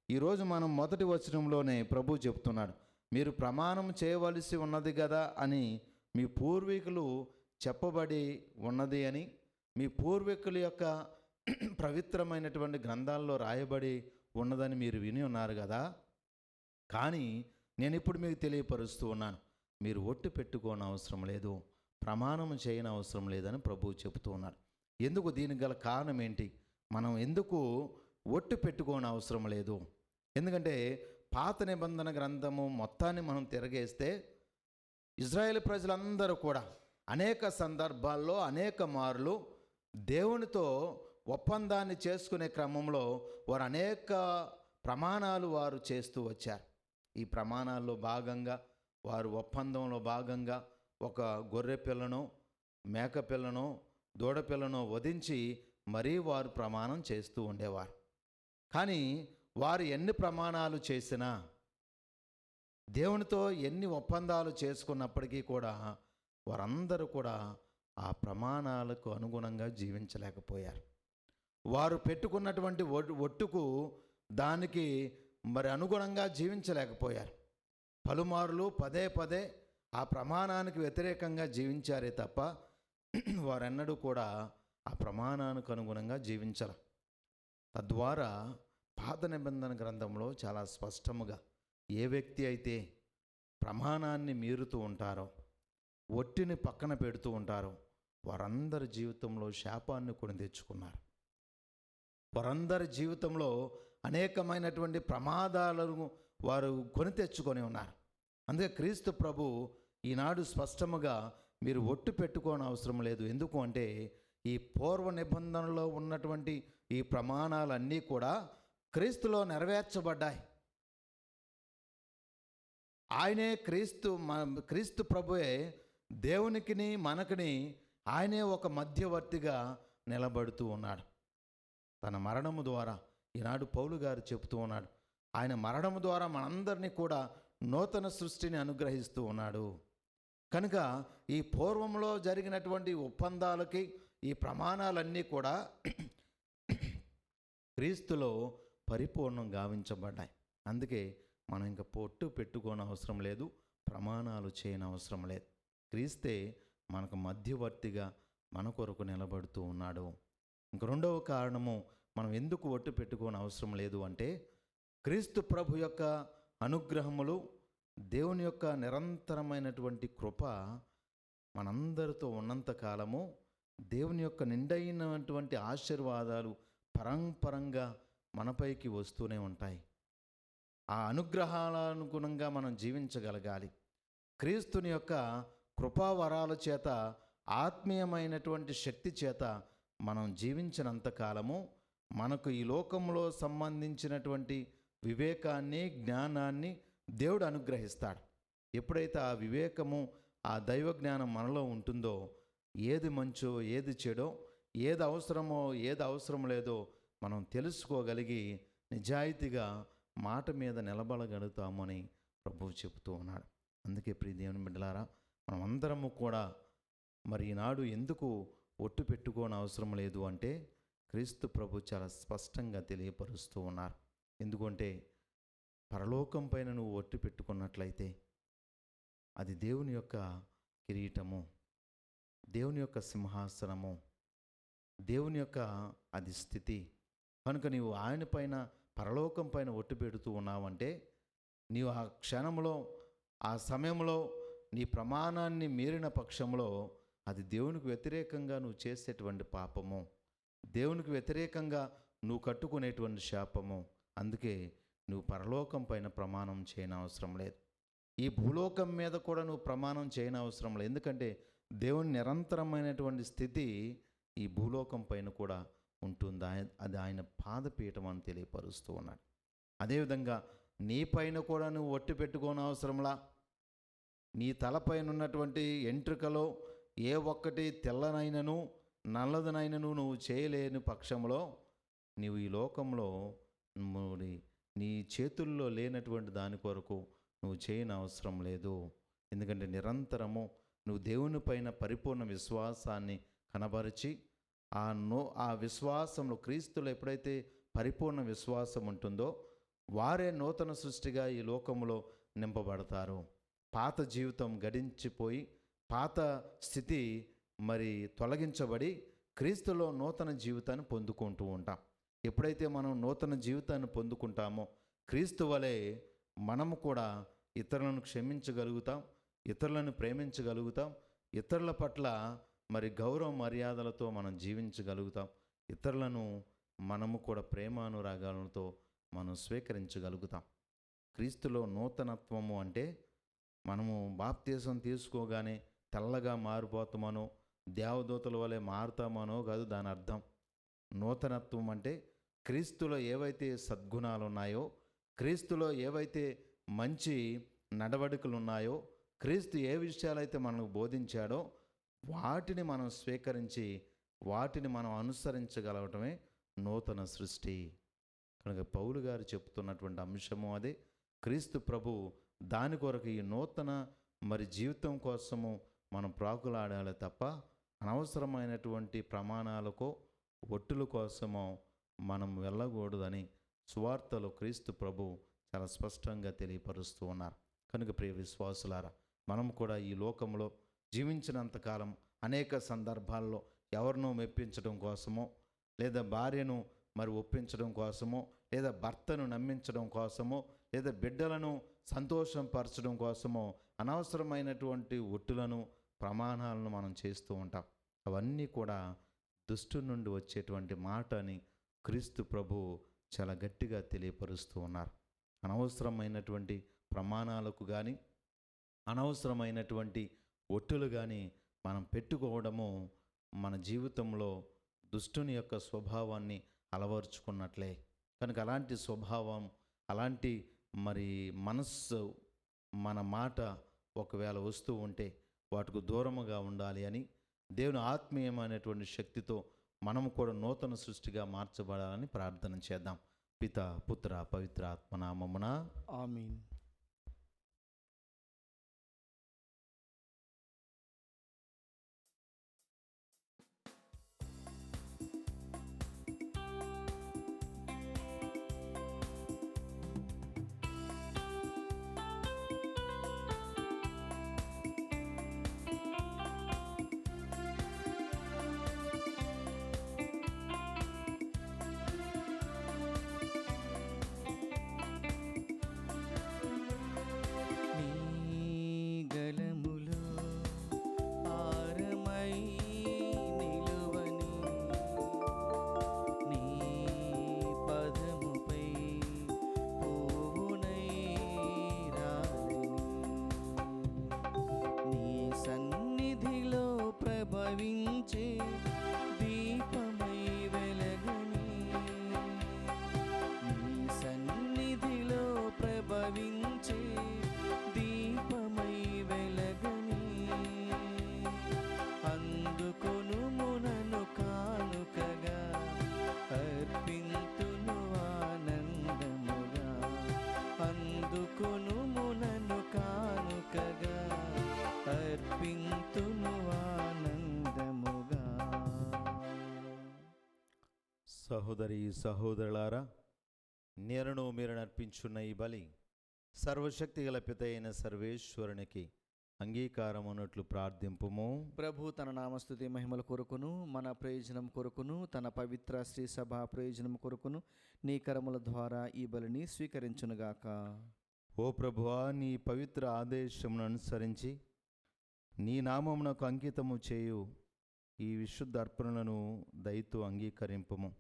ఈరోజు మనం మొదటి వచనంలోనే ప్రభు చెప్తున్నాడు, మీరు ప్రమాణం చేయవలసి ఉన్నది కదా అని మీ పూర్వీకులు చెప్పబడి ఉన్నది అని, మీ పూర్వీకుల యొక్క పవిత్రమైనటువంటి గ్రంథాల్లో రాయబడి ఉన్నదని మీరు విని ఉన్నారు కదా. కానీ నేను ఇప్పుడు మీకు తెలియపరుస్తూ ఉన్నాను, మీరు ఒట్టు పెట్టుకోని అవసరం లేదు, ప్రమాణం చేయని అవసరం లేదని ప్రభువు చెబుతూ ఉన్నారు. ఎందుకు? దీనికి గల కారణం ఏంటి? మనం ఎందుకు ఒట్టు పెట్టుకోని అవసరం లేదు? ఎందుకంటే పాత నిబంధన గ్రంథము మొత్తాన్ని మనం తిరగేస్తే ఇజ్రాయేల్ ప్రజలందరూ కూడా అనేక సందర్భాల్లో, అనేక మార్లు దేవునితో ఒప్పందాన్ని చేసుకునే క్రమంలో వారు అనేక ప్రమాణాలు వారు చేస్తూ వచ్చారు. ఈ ప్రమాణాల్లో భాగంగా వారు ఒప్పందంలో భాగంగా ఒక గొర్రె పిల్లను, మేక పిల్లను, దూడ పిల్లను వధించి మరీ వారు ప్రమాణం చేస్తూ ఉండేవారు. కానీ వారు ఎన్ని ప్రమాణాలు చేసినా, దేవునితో ఎన్ని ఒప్పందాలు చేసుకున్నప్పటికీ కూడా వారందరూ కూడా ఆ ప్రమాణాలకు అనుగుణంగా జీవించలేకపోయారు. వారు పెట్టుకున్నటువంటి ఒట్టుకు దానికి మరి అనుగుణంగా జీవించలేకపోయారు. పలుమార్లు పదే పదే ఆ ప్రమాణానికి వ్యతిరేకంగా జీవించారే తప్ప వారెన్నడూ కూడా ఆ ప్రమాణానికి అనుగుణంగా జీవించరు. తద్వారా పాత నిబంధన గ్రంథంలో చాలా స్పష్టముగా ఏ వ్యక్తి అయితే ప్రమాణాన్ని మీరుతూ ఉంటారో, ఒట్టిని పక్కన పెడుతూ ఉంటారో, వారందరి జీవితంలో శాపాన్ని కొని తెచ్చుకున్నారు. వారందరి జీవితంలో అనేకమైనటువంటి ప్రమాదాలను వారు కొని తెచ్చుకొని ఉన్నారు. అందుకే క్రీస్తు ప్రభు ఈనాడు స్పష్టముగా మీరు ఒట్టు పెట్టుకోని అవసరం లేదు. ఎందుకు అంటే ఈ పూర్వ నిబంధనలో ఉన్నటువంటి ఈ ప్రమాణాలన్నీ కూడా క్రీస్తులో నెరవేర్చబడ్డాయి. ఆయనే క్రీస్తు ప్రభువే దేవునికిని మనకిని ఆయనే ఒక మధ్యవర్తిగా నిలబడుతూ ఉన్నాడు. తన మరణము ద్వారా ఈనాడు పౌలు గారు చెబుతూ ఉన్నాడు, ఆయన మరణము ద్వారా మనందరినీ కూడా నూతన సృష్టిని అనుగ్రహిస్తూ ఉన్నాడు. కనుక ఈ పూర్వంలో జరిగినటువంటి ఒప్పందాలకి ఈ ప్రమాణాలన్నీ కూడా క్రీస్తులో పరిపూర్ణం గావించబడ్డాయి. అందుకే మనం ఇంకా పొట్టు పెట్టుకోని అవసరం లేదు, ప్రమాణాలు చేయని అవసరం లేదు. క్రీస్తే మనకు మధ్యవర్తిగా మన కొరకు నిలబడుతూ ఉన్నాడు. ఇంక రెండవ కారణము మనం ఎందుకు ఒట్టు పెట్టుకోని అవసరం లేదు అంటే, క్రీస్తు ప్రభు యొక్క అనుగ్రహములు, దేవుని యొక్క నిరంతరమైనటువంటి కృప మనందరితో ఉన్నంత కాలము దేవుని యొక్క నిండైనటువంటి ఆశీర్వాదాలు పరంపరంగా మనపైకి వస్తూనే ఉంటాయి. ఆ అనుగ్రహాలనుగుణంగా మనం జీవించగలగాలి. క్రీస్తుని యొక్క కృపావరాల చేత, ఆత్మీయమైనటువంటి శక్తి చేత మనం జీవించినంత కాలము మనకు ఈ లోకంలో సంబంధించినటువంటి వివేకాన్ని, జ్ఞానాన్ని దేవుడు అనుగ్రహిస్తాడు. ఎప్పుడైతే ఆ వివేకము, ఆ దైవ జ్ఞానం మనలో ఉంటుందో, ఏది మంచో, ఏది చెడో, ఏది అవసరమో, ఏది అవసరం లేదో మనం తెలుసుకోగలిగి నిజాయితీగా మాట మీద నిలబడగలుగుతామని ప్రభువు చెబుతూ ఉన్నాడు. అందుకే ప్రియ దేవుని బిడ్డలారా, మనం అందరము కూడా మరి ఈనాడు ఎందుకు ఒట్టు పెట్టుకోని అవసరం లేదు అంటే, క్రీస్తు ప్రభు చాలా స్పష్టంగా తెలియపరుస్తూ ఉన్నారు. ఎందుకంటే పరలోకం పైన నువ్వు ఒట్టు పెట్టుకున్నట్లయితే అది దేవుని యొక్క కిరీటము, దేవుని యొక్క సింహాసనము, దేవుని యొక్క అది స్థితి. కనుక నీవు ఆయన పైన, పరలోకం పైన ఒట్టు పెడుతూ ఉన్నావంటే, నీవు ఆ క్షణంలో, ఆ సమయంలో నీ ప్రమాణాన్ని మీరిన పక్షంలో అది దేవునికి వ్యతిరేకంగా నువ్వు చేసేటువంటి పాపము, దేవునికి వ్యతిరేకంగా నువ్వు కట్టుకునేటువంటి శాపము. అందుకే నువ్వు పరలోకం పైన ప్రమాణం చేయని అవసరం లేదు. ఈ భూలోకం మీద కూడా నువ్వు ప్రమాణం చేయని అవసరం లేదు. ఎందుకంటే దేవుని నిరంతరమైనటువంటి స్థితి ఈ భూలోకం పైన కూడా ఉంటుంది. అది ఆయన పాదపీఠం అని తెలియపరుస్తూ ఉన్నాడు. అదేవిధంగా నీ పైన కూడా నువ్వు ఒట్టు పెట్టుకోని అవసరంలా. నీ తలపైన ఉన్నటువంటి ఎంట్రుకలో ఏ ఒక్కటి తెల్లనైనను నల్లదనైనను నువ్వు చేయలేని పక్షంలో నీవు ఈ లోకంలో నీ చేతుల్లో లేనటువంటి దాని కొరకు నువ్వు చేయని అవసరం లేదు. ఎందుకంటే నిరంతరము నువ్వు దేవుని పైన పరిపూర్ణ విశ్వాసాన్ని కనబరిచి ఆ విశ్వాసంలో, క్రీస్తులో ఎప్పుడైతే పరిపూర్ణ విశ్వాసం ఉంటుందో వారే నూతన సృష్టిగా ఈ లోకంలో నింపబడతారు. పాత జీవితం గడించిపోయి, పాత స్థితి మరి తొలగించబడి క్రీస్తులో నూతన జీవితాన్ని పొందుకుంటూ ఉంటాం. ఎప్పుడైతే మనం నూతన జీవితాన్ని పొందుకుంటామో క్రీస్తు వలె మనము కూడా ఇతరులను క్షమించగలుగుతాం, ఇతరులను ప్రేమించగలుగుతాం, ఇతరుల పట్ల మరి గౌరవ మర్యాదలతో మనం జీవించగలుగుతాం, ఇతరులను మనము కూడా ప్రేమానురాగాలతో మనం స్వీకరించగలుగుతాం. క్రీస్తులో నూతనత్వము అంటే మనము బాప్తీసం తీసుకోగానే తెల్లగా మారిపోతామనో, దేవదూతల వలె మారుతామనో కాదు దాని అర్థం. నూతనత్వం అంటే క్రీస్తులో ఏవైతే సద్గుణాలు ఉన్నాయో, క్రీస్తులో ఏవైతే మంచి నడవడికలు ఉన్నాయో, క్రీస్తు ఏ విషయాలైతే మనకు బోధించాడో వాటిని మనం స్వీకరించి వాటిని మనం అనుసరించగలగటమే నూతన సృష్టి. కనుక పౌలు గారు చెప్తున్నటువంటి అంశము అదే. క్రీస్తు ప్రభు దాని కొరకు ఈ నూతన మరి జీవితం కోసము మనం ప్రాకులాడాలి తప్ప అనవసరమైనటువంటి ప్రమాణాలకో ఒట్టుల కోసమో మనం వెళ్ళకూడదని సువార్తలో క్రీస్తు ప్రభు చాలా స్పష్టంగా తెలియపరుస్తూ ఉన్నారు. కనుక ప్రియ విశ్వాసులారా, మనం కూడా ఈ లోకంలో జీవించినంతకాలం అనేక సందర్భాల్లో ఎవరినో మెప్పించడం కోసమో, లేదా భార్యను మరి ఒప్పించడం కోసమో, లేదా భర్తను నమ్మించడం కోసమో, లేదా బిడ్డలను సంతోషపరచడం కోసమో అనవసరమైనటువంటి ఒట్టులను ప్రమాణాలను మనం చేస్తూ ఉంటాం. అవన్నీ కూడా దుష్టుడి నుండి వచ్చేటువంటి మాట అని క్రీస్తు ప్రభు చాలా గట్టిగా తెలియపరుస్తూ ఉన్నారు. అనవసరమైనటువంటి ప్రమాణాలకు కానీ, అనవసరమైనటువంటి ఒట్టులు కానీ మనం పెట్టుకోవడము మన జీవితంలో దుష్టుని యొక్క స్వభావాన్ని అలవరుచుకున్నట్లే. కనుక అలాంటి స్వభావం, అలాంటి మరి మనస్సు, మన మాట ఒకవేళ వస్తూ ఉంటే వాటికి దూరముగా ఉండాలి అని దేవుని ఆత్మీయమైనటువంటి శక్తితో మనము కూడా నూతన సృష్టిగా మార్చబడాలని ప్రార్థన చేద్దాం. పిత, పుత్ర, పవిత్ర ఆత్మ నామమున ఆమీన్. ప్రభవించే దీపమై వెలగని, నీ సన్నిధిలో ప్రభవించే దీపమై వెలగని, అందుకొను మునను కానుకగా అర్పింతును ఆనందముగా, అందుకొను మునను కానుకగా అర్పింతును ఆనందముగా. సహోదరి సహోదరులారా, నేరును మీరు అర్పించున్న ఈ బలి సర్వశక్తి గల పిత అయిన సర్వేశ్వరునికి అంగీకారం అన్నట్లు ప్రార్థింపుము. ప్రభు తన నామస్తుతి మహిమల కొరకును, మన ప్రయోజనం కొరకును, తన పవిత్ర శ్రీ సభ ప్రయోజనం కొరకును నీ కరముల ద్వారా ఈ బలిని స్వీకరించునుగాక. ఓ ప్రభువా, నీ పవిత్ర ఆదేశమును అనుసరించి నీ నామమునకు అంకితము చేయు ఈ విశుద్ధ అర్పణలను దయతో అంగీకరింపుము.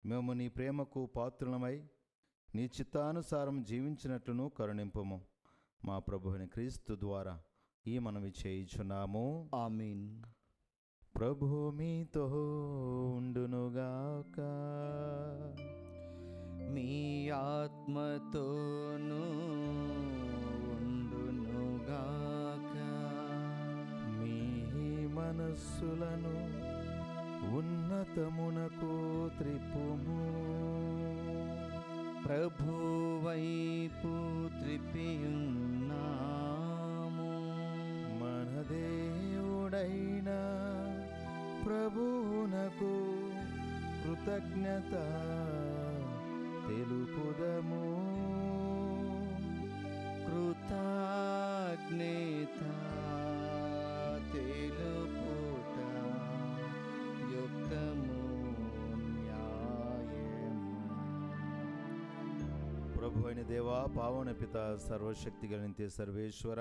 మేము నీ ప్రేమకు పాత్రులమై నీ చిత్తానుసారం జీవించినట్లును కరుణింపుము. మా ప్రభువుని క్రీస్తు ద్వారా ఈ మనవి చేయుచున్నాము. ఆమీన్. ప్రభు మీతో ఉండునుగాక. మీ ఆత్మతోనూ ఉండునుగాక. మీ మనస్సులను ఉన్నతమునకు త్రిప్పుము. ప్రభు వైపు త్రిప్పియున్నాము. మన దేవుడైన ప్రభువునకు కృతజ్ఞత తెలుపుదము. కృతజ్ఞత తెలుపుట యుక్తము న్యాయము. ప్రభు అయిన దేవా, పావన పిత, సర్వశక్తి గణితే సర్వేశ్వర,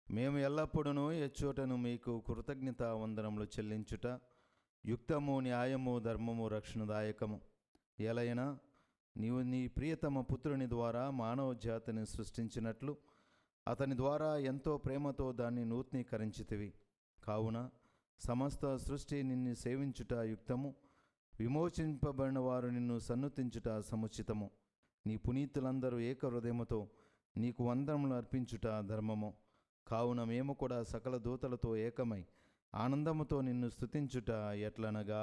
మేము ఎల్లప్పుడూ ఎచ్చోటను మీకు కృతజ్ఞత వందనములు చెల్లించుట యుక్తము, న్యాయము, ధర్మము, రక్షణదాయకము. ఎలైనా నీవు నీ ప్రియతమ పుత్రుని ద్వారా మానవ జాతిని సృష్టించినట్లు అతని ద్వారా ఎంతో ప్రేమతో దాన్ని నూతనీకరించితివి. కావున సమస్త సృష్టి నిన్ను సేవించుట యుక్తము, విమోచింపబడిన వారు నిన్ను సన్నుతించుట సముచితము. నీ పునీతులందరూ ఏక హృదయముతో నీకు వందనములు అర్పించుట ధర్మము. కావున మేము కూడా సకల దూతలతో ఏకమై ఆనందముతో నిన్ను స్తుతించుట ఎట్లనగా,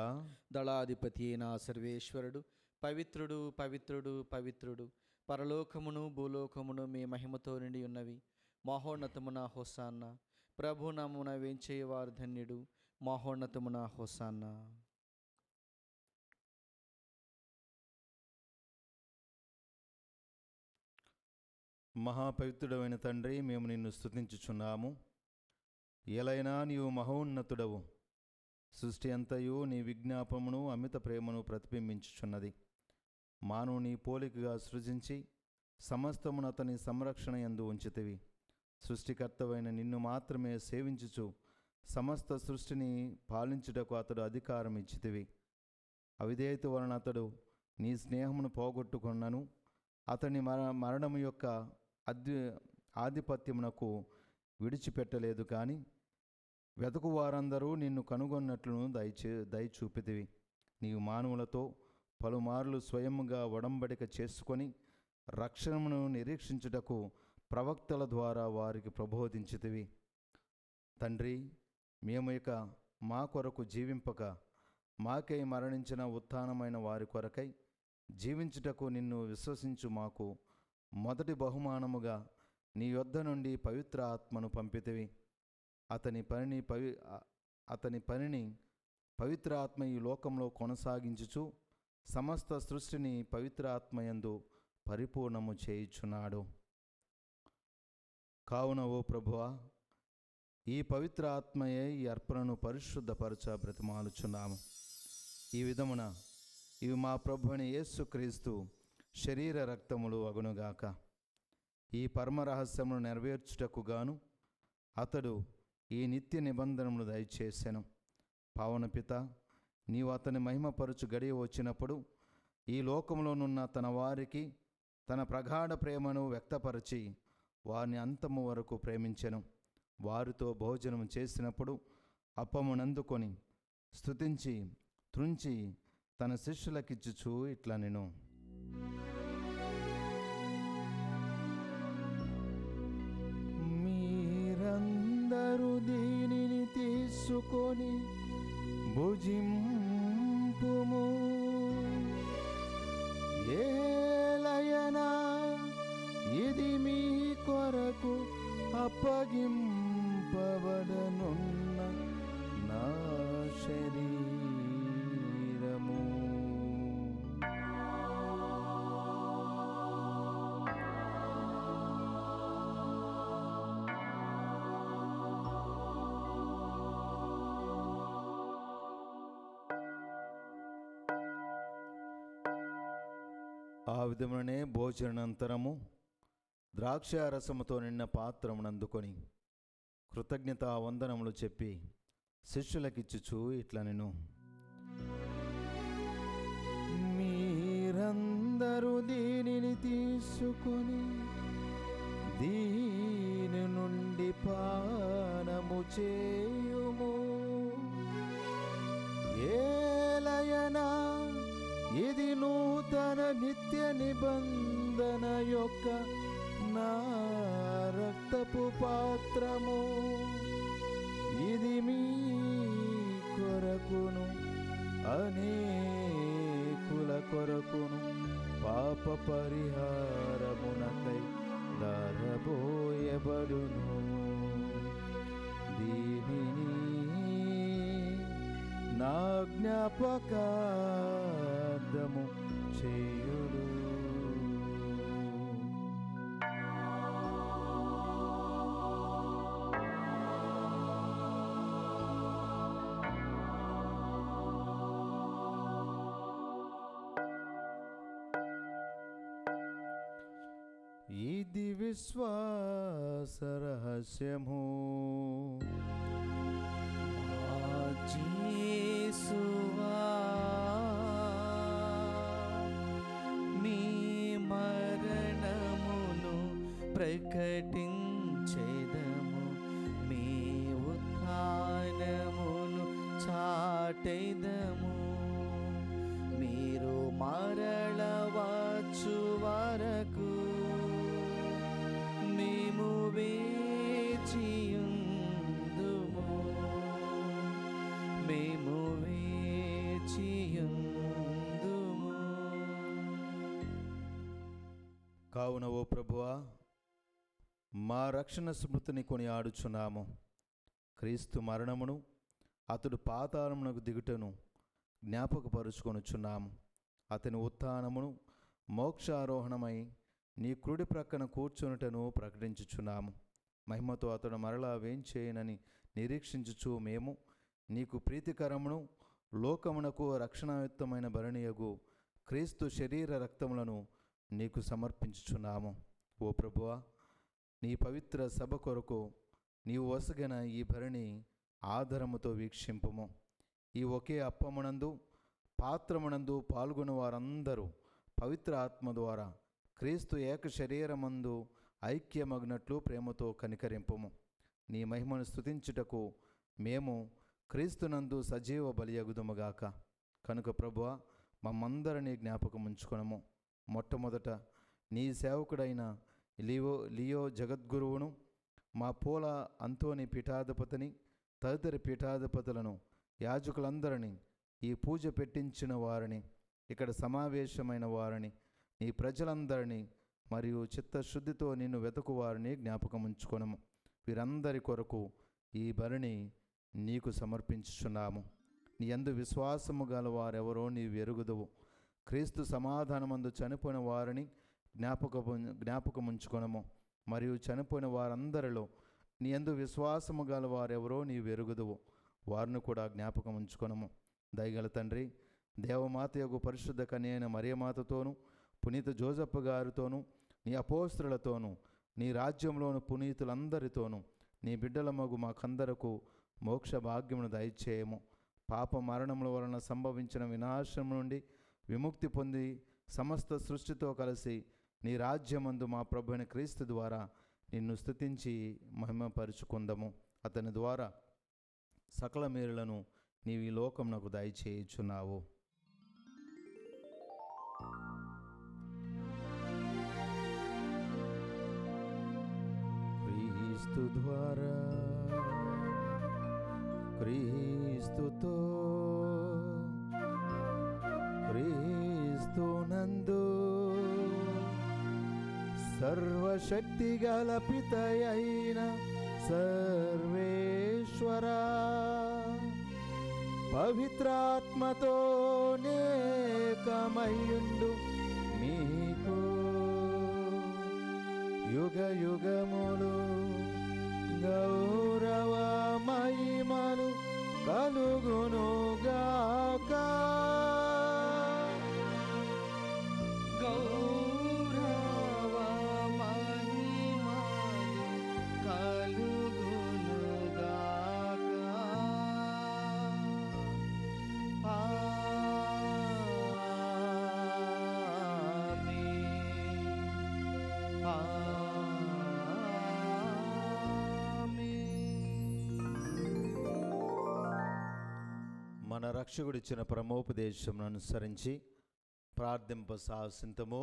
దళాధిపతి అయిన సర్వేశ్వరుడు పవిత్రుడు, పవిత్రుడు, పవిత్రుడు, పరలోకమును భూలోకమును మీ మహిమతో నిండి ఉన్నవి. మహోన్నతమున హోసాన్న. ప్రభు నామమున వేంచేయవారు ధన్యుడు. మహోన్నతమున హోసాన్నా. మహాపవిత్రుడమైన తండ్రి, మేము నిన్ను స్తుతించుచున్నాము. ఎలైనా నీవు మహోన్నతుడవు. సృష్టి అంతయు నీ విజ్ఞాపమును అమిత ప్రేమను ప్రతిబింబించుచున్నది. మానవుని పోలికగా సృజించి సమస్తమును అతని సంరక్షణ యందు ఉంచితివి. సృష్టికర్తవైన నిన్ను మాత్రమే సేవించుచు సమస్త సృష్టిని పాలించుటకు అతడు అధికారం ఇచ్చితివి. అవిధేయత వలన అతడు నీ స్నేహమును పోగొట్టుకున్నను అతని మరణము యొక్క ఆధిపత్యమునకు విడిచిపెట్టలేదు. కానీ వెతుకు వారందరూ నిన్ను కనుగొన్నట్లును దయచూపితివి. నీవు మానవులతో పలుమార్లు స్వయముగా ఒడంబడిక చేసుకొని రక్షణను నిరీక్షించుటకు ప్రవక్తల ద్వారా వారికి ప్రబోధించితివి. తండ్రి, మేము ఇక మా కొరకు జీవింపక మాకై మరణించిన ఉత్థానమైన వారి కొరకై జీవించుటకు నిన్ను విశ్వసించు మాకు మొదటి బహుమానముగా నీ యొద్ద నుండి పవిత్ర ఆత్మను పంపితివి. అతని పనిని పవిత్ర ఆత్మ ఈ లోకంలో కొనసాగించుచు సమస్త సృష్టిని పవిత్ర ఆత్మయందు పరిపూర్ణము చేయుచున్నాడు. కావున ఓ ప్రభువా, ఈ పవిత్ర ఆత్మయే ఈ అర్పణను పరిశుద్ధపరచ బ్రతిమాలుచున్నాము. ఈ విధమున ఇవి మా ప్రభువైన యేసుక్రీస్తు శరీర రక్తములు అగునుగాక. ఈ పరమ రహస్యమును నెరవేర్చుటకు గాను అతడు ఈ నిత్య నిబంధనమును దయచేసెను. పావన పిత, నీవు అతని మహిమపరచు గడియ వచ్చినప్పుడు ఈ లోకంలోనున్న తన వారికి తన ప్రగాఢ ప్రేమను వ్యక్తపరచి వారిని అంతము వరకు ప్రేమించెను. వారితో భోజనం చేసినప్పుడు అప్పమునందుకొని స్తుతించి త్రుంచి తన శిష్యులకిచ్చుచూ ఇట్లా నేను మీరందరూ దీనిని తీసుకొని భుజింపుము. ఏలయనా ఇది మీ కొరకు అప్పగింపబడనున్న నా శరీరము. ఆ విధమునే భోజనానంతరము ద్రాక్షారసముతో నిన్న పాత్రమునందుకొని కృతజ్ఞతా వందనములు చెప్పి శిష్యులకిచ్చుచూ ఇట్లా నేను మీరందరూ దీనిని తీసుకొని దీని నుండి పానము చేయుము. ఏలయనా ఇది నూతన నిత్య నిబంధన యొక్క నా రక్తపు పాత్రము. ఇది మీ కొరకును అనేకుల కొరకును పాప పరిహారమునకై దారబోయబడును. దీనిని నా జ్ఞాపకార్థము చేయుడు. ఇది విశ్వాస రహస్యము. యేసువా, మీ మరణమును ప్రకటించెదము, మీ ఉత్థానమును చాటెదము. మీరు మరల వచ్చు వరకు మేము వేచియుందుము, మేము వేచియుందుము. కావున ఓ ప్రభువా, మా రక్షణ స్మృతిని కొని ఆడుచున్నాము. క్రీస్తు మరణమును అతడు పాతాళమునకు దిగుటను జ్ఞాపకపరుచుకొనుచున్నాము. అతని ఉత్థానమును మోక్షారోహణమై నీ కుడి ప్రక్కన కూర్చునుటను ప్రకటించుచున్నాము. మహిమతో అతడు మరలా వేంచేయనని నిరీక్షించుచు మేము నీకు ప్రీతికరమును లోకమునకు రక్షణాయుక్తమైన భరణీయగు క్రీస్తు శరీర రక్తములను నీకు సమర్పించుచున్నాము. ఓ ప్రభువా, నీ పవిత్ర సభ కొరకు నీవు వసగిన ఈ భరణి ఆదరముతో వీక్షింపుము. ఈ ఒకే అప్పమునందు పాత్రమునందు పాల్గొన్న వారందరూ పవిత్ర ఆత్మ ద్వారా క్రీస్తు ఏక శరీరమందు ఐక్యమగినట్లు ప్రేమతో కనికరింపుము. నీ మహిమను స్తుతించుటకు మేము క్రీస్తునందు సజీవ బలియగుదుముగాక. కనుక ప్రభువా, మమ్మందరినీ జ్ఞాపకం ఉంచుకొనము. మొట్టమొదట నీ సేవకుడైన లియో జగద్గురువును, మా పూల అంతోని పీఠాధిపతిని, తదితర పీఠాధిపతులను, యాజకులందరినీ, ఈ పూజ పెట్టించిన వారిని, ఇక్కడ సమావేశమైన వారిని, నీ ప్రజలందరినీ మరియు చిత్తశుద్ధితో నిన్ను వెతుకు వారిని జ్ఞాపకం ఉంచుకొనము. వీరందరి కొరకు ఈ బలిని నీకు సమర్పించుచున్నాము. నీ యందు విశ్వాసము గల వారెవరో నీవు ఎరుగుదువు. క్రీస్తు సమాధానమందు చనిపోయిన వారిని జ్ఞాపకముంచుకొనము. మరియు చనిపోయిన వారందరిలో నీ యందు విశ్వాసము గల వారెవరో నీవు ఎరుగుదువు. వారిని కూడా జ్ఞాపకం ఉంచుకొనము. దయగల తండ్రి, దేవమాత యొక్క పరిశుద్ధ కన్యైన మరియమాతతోనూ, పునీత జోజప్ప గారితోనూ, నీ అపోస్తలులతోనూ, నీ రాజ్యంలోని పునీతులందరితోనూ, నీ బిడ్డలమగు మాకందరకు మోక్ష భాగ్యమును దయచేయము. పాప మరణముల వలన సంభవించిన వినాశం నుండి విముక్తి పొంది సమస్త సృష్టితో కలిసి నీ రాజ్యమందు మా ప్రభువైన క్రీస్తు ద్వారా నిన్ను స్తుతించి మహిమపరుచుకుందము. అతని ద్వారా సకల మేలులను నీవు ఈ లోకమునకు దయచేయుచున్నావు. క్రీస్తు ద్వారా, క్రీస్తుతో, క్రీస్తునందు సర్వశక్తి గల పితయైన సర్వేశ్వరా, పవిత్రాత్మతో నేకమయుండు మీకు యుగ యుగములు గౌరవ మహిమలు కలుగునుగాక. గౌరవ మహిమలు కలుగునుగాక. మన రక్షకుడిచ్చిన పరమోపదేశమును అనుసరించి ప్రార్థింప సాహసింతము.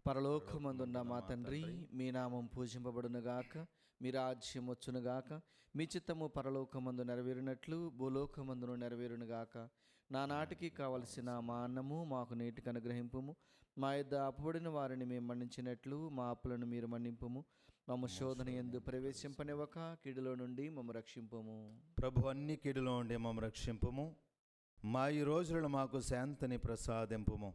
పరలోకమందున్న మా తండ్రి, మీ నామం పూజింపబడునుగాక, మీ రాజ్యం వచ్చునుగాక, మీ చిత్తము పరలోకమందు నెరవేరినట్లు భూలోకమందును నెరవేరునుగాక. నానాటికి కావలసిన మా అన్నము మాకు నేటికి అనుగ్రహింపుము. మా యొద్ద అప్పుబడిన వారిని మేము మన్నించినట్లు మా అప్పులను మీరు మన్నింపుము. మమ్మ శోధన యందు ప్రవేశింపనివ్వక కీడులో నుండి మమ్మ రక్షింపుము. ప్రభు, అన్ని కీడులో ఉండి మమ్మ రక్షింపుము. మా ఈ రోజులను మాకు శాంతిని ప్రసాదింపుము.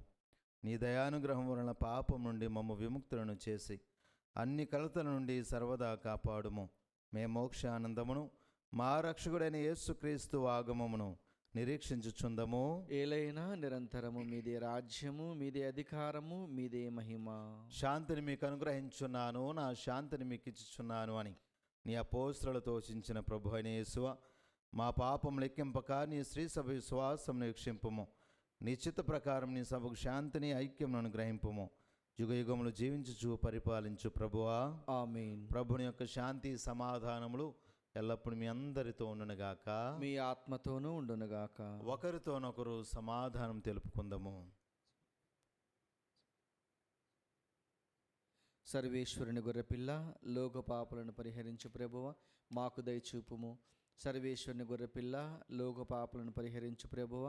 నీ దయానుగ్రహం వలన పాపం నుండి మమ్మ విముక్తులను చేసి అన్ని కలతల నుండి సర్వదా కాపాడుము. మే మోక్షానందమును మా రక్షకుడైన యేసుక్రీస్తు ఆగమమును నిరీక్షించుచుందము. ఏలైనా నిరంతరము మీదే రాజ్యము, మీదే అధికారము, మీదే మహిమ. శాంతిని మీకు అనుగ్రహించున్నాను, నా శాంతిని మీకు ఇచ్చుచున్నాను అని నీ అపోస్తలులతో చించిన ప్రభు అయిన యేసువ, మా పాపం లెక్కింపక నీ శ్రీ సభ విశ్వాసం వీక్షింపుము. నీ చిత్త ప్రకారం నీ సభకు శాంతిని ఐక్యమును అనుగ్రహింపుము. యుగ యుగములు జీవించుచు పరిపాలించు ప్రభువా, ఆమేన్. ప్రభుని యొక్క శాంతి సమాధానములు ఎల్లప్పుడు మీ అందరితో ఉండునుగాక, మీ ఆత్మతోనూ ఉండునుగాక. ఒకరితోనొకరు సమాధానం తెలుపుకుందాము. సర్వేశ్వరుని గొర్రెపిల్ల, లోక పాపలను పరిహరించు ప్రభువ, మాకు దయచూపుము. సర్వేశ్వరుని గొర్రెపిల్ల, లోక పాపలను పరిహరించు ప్రభువ,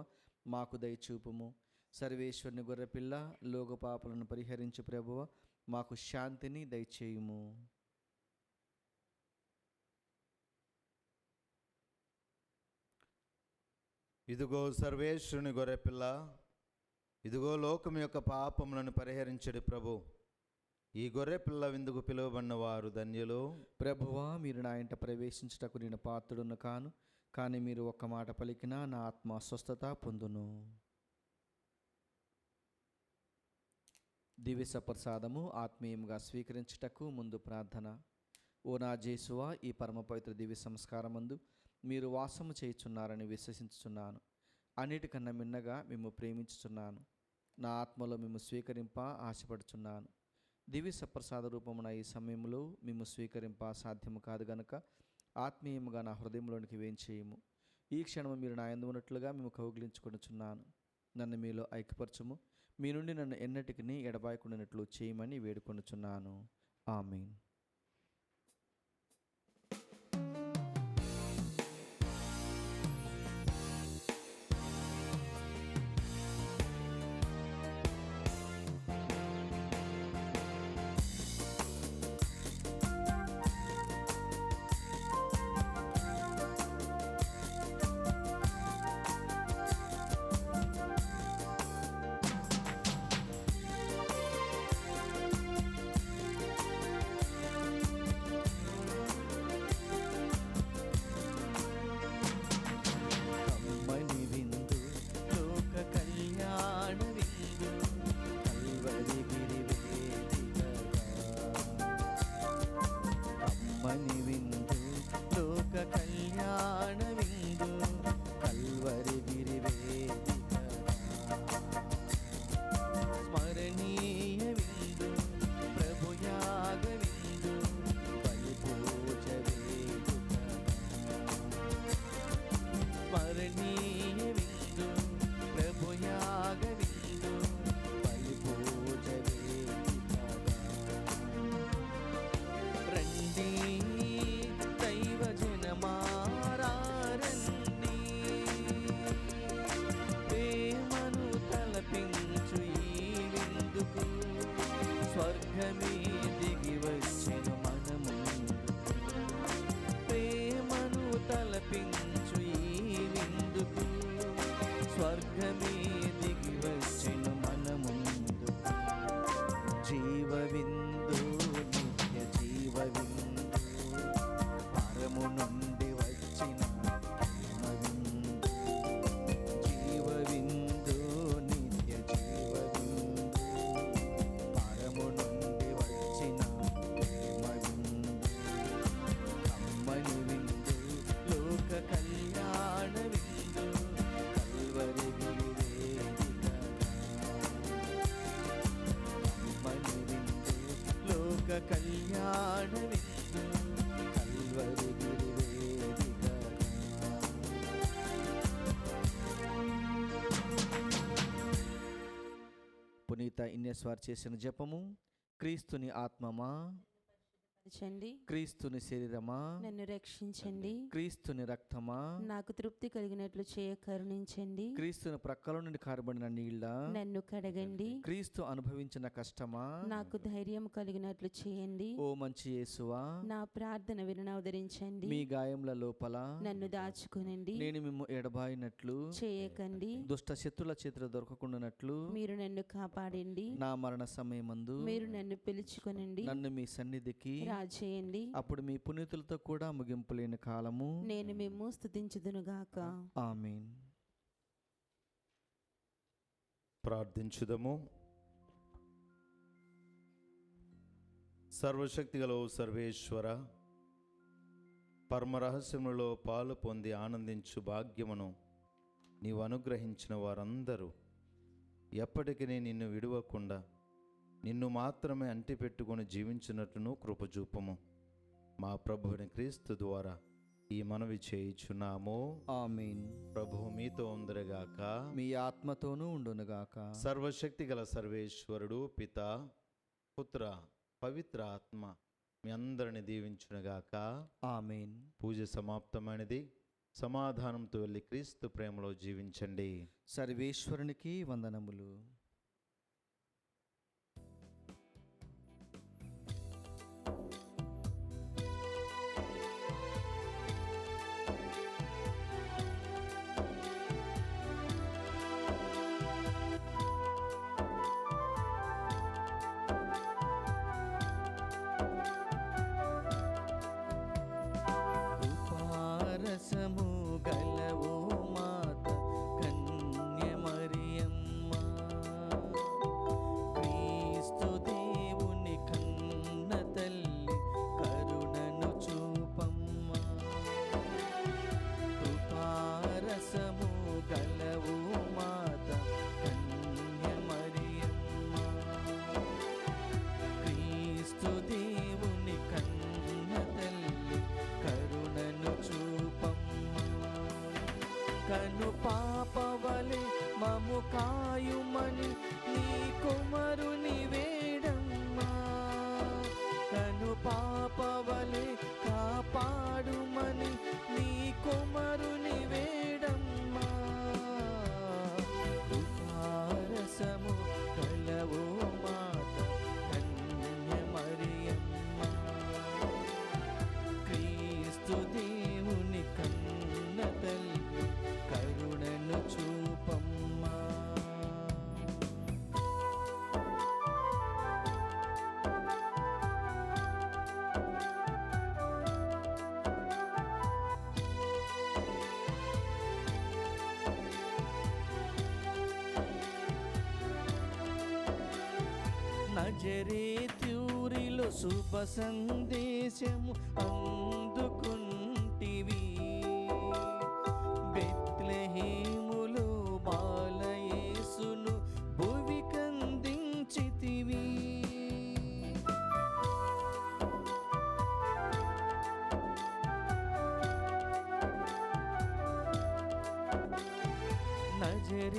మాకు దయచూపుము. సర్వేశ్వరుని గొర్రెపిల్ల, లోక పాపలను పరిహరించు ప్రభువ, మాకు శాంతిని దయచేయుము. ఇదిగో సర్వేశ్వరుని గొర్రెపిల్ల, ఇదిగో లోకం యొక్క పాపములను పరిహరించడు ప్రభు. ఈ గొర్రెపిల్ల విందుకు పిలువబడిన వారు ధన్యులు. ప్రభువా, మీరు నా ఇంట ప్రవేశించుటకు నేను పాత్రుడును కాను, కానీ మీరు ఒక్క మాట పలికినా నా ఆత్మ స్వస్థత పొందును. దివ్య సప్రసాదము ఆత్మీయముగా స్వీకరించుటకు ముందు ప్రార్థన. ఓ నా జేసువా, ఈ పరమ పవిత్ర దివ్య సంస్కారమందు మీరు వాసము చేయుచున్నారని విశ్వసించుచున్నాను. అన్నిటికన్నా మిన్నగా మేము ప్రేమించుచున్నాను. నా ఆత్మలో మేము స్వీకరింప ఆశపడుచున్నాను. దివ్య సప్రసాద రూపమున ఈ సమయంలో మేము స్వీకరింప సాధ్యము కాదు గనుక ఆత్మీయముగా నా హృదయంలోనికి వేంచేయము. ఈ క్షణము మీరు నా యందు ఉన్నట్లుగా మేము కౌగిలించుకొనుచున్నాను. నన్ను మీలో ఐక్యపరచుము. మీ నుండి నన్ను ఎన్నటికి ఎడబాయకుండానట్లు చేయమని వేడుకొనుచున్నాను. ఆమేన్. కమ్మని విందు, లోక కళ్యాణ విందు, కల్వరి గిరి వేదికగా. కమ్మని విందు, లోక కళ్యాణ విందు, కల్వరి గిరి వేదికగా. స్మరణీయ విందు, ప్రభుయాగ విందు, బలిపూజ వేదికగా. స్మరణీయ విందు, ప్రభుయాగ విందు, బలిపూజ వేదికగా. రండి దైవ జనమారండి, ప్రేమను తలపించు ఈ విందుకు. స్వర్గమే దిగి వచ్చెను మన ముందుకు. ప్రేమను తలపించు ఈ విందుకు. స్వర్గమే దిగి వచ్చెను మన ముందుకు. జీవ విందు, నిత్య జీవ విందు, పరము నుండి వచ్చిన ప్రేమ విందు. జీవ విందు, నిత్య జీవ విందు, పరము నుండి వచ్చిన ప్రేమ విందు. కమ్మని విందు, లోక కళ్యాణ విందు, కల్వరి గిరి వేదికగా. కమ్మని విందు, లోక కళ్యాణ విందు, కల్వరి గిరి వేదికగా. పునీత ఇన్యస్వార్ చేసిన జపము. క్రీస్తుని ఆత్మమా, రక్షించండి, క్రీస్తుని శరీరమా, నన్ను రక్షించండి, క్రీస్తుని రక్తమా, నాకు తృప్తి కలిగినట్లు చేయ కరుణించండి, క్రీస్తుని ప్రక్కల నుండి కారబడిన నీళ్ళ, నన్ను కడగండి, క్రీస్తు అనుభవించిన కష్టమా, నాకు ధైర్యం కలిగినట్లు చేయండి, ఓ మంచి యేసువా, నా ప్రార్థన వినవదరించండి, మీ గాయముల లోపల నన్ను దాచుకునండి, నేను మిమ్ము ఎడబాయినట్లు, చేయకండి, దుష్ట శత్రుల చేతులు దొరకకుండానట్లు మీరు నన్ను కాపాడండి, నా మరణ సమయమందు మీరు నన్ను పిలుచుకొనండి, నన్ను మీ సన్నిధికి రాజేయండి, అప్పుడు మీ పునీతులతో కూడా ముగింపు లేని కాలము నేను మిమ్ము స్తుతించుదునుగాక. ఆమేన్. ప్రార్థించుదము. సర్వశక్తిగల ఓ సర్వేశ్వర, పరమ రహస్యములలో పాలు పొంది ఆనందించు భాగ్యమును నీవు అనుగ్రహించిన వారందరూ ఎప్పటికీ నిన్ను విడువకుండా నిన్ను మాత్రమే అంటిపెట్టుకొని జీవించినట్టును కృపచూపము. మా ప్రభువుని క్రీస్తు ద్వారా ఈ మనవి చేయుచున్నాము. ఆమేన్. ప్రభువు మీతో ఉందరుగాక. మీ ఆత్మతోనూ ఉండునుగాక. సర్వశక్తిగల సర్వేశ్వరుడు పిత, పుత్ర, పవిత్ర ఆత్మ మీ అందరిని దీవించునుగాక. ఆమేన్. పూజ సమాప్తమైనది. సమాధానంతో వెళ్ళి క్రీస్తు ప్రేమలో జీవించండి. సర్వేశ్వరునికి వందనములు. గలవు మాత కన్య మరియమ్మ. క్రీస్తు దేవుని కన్న తల్లి కరుణను చూపమ్మ. కను పాపవలె మము కాయుమని నీ కుమారుని వేడమ్మా. కను పాపవలె కాపాడుమని నీ కుమారుని వేడమ్మా. కృపారసము కలవో మాత కన్య మరియమ్మ. క్రీస్తు దేవుని కన్న తల్లి కరుణను చూపమ్మా. నజరేత్యూరిలో శుభ సందేశము అందుకుంటివి. బెత్లెహేములో బాలయేసును భువికందించితివి.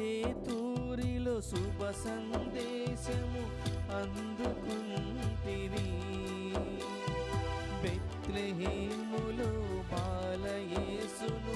నజరేతూరిలో శుభ సందేశము అందుకుంటివి. బెత్లెహేములో బాలయేసును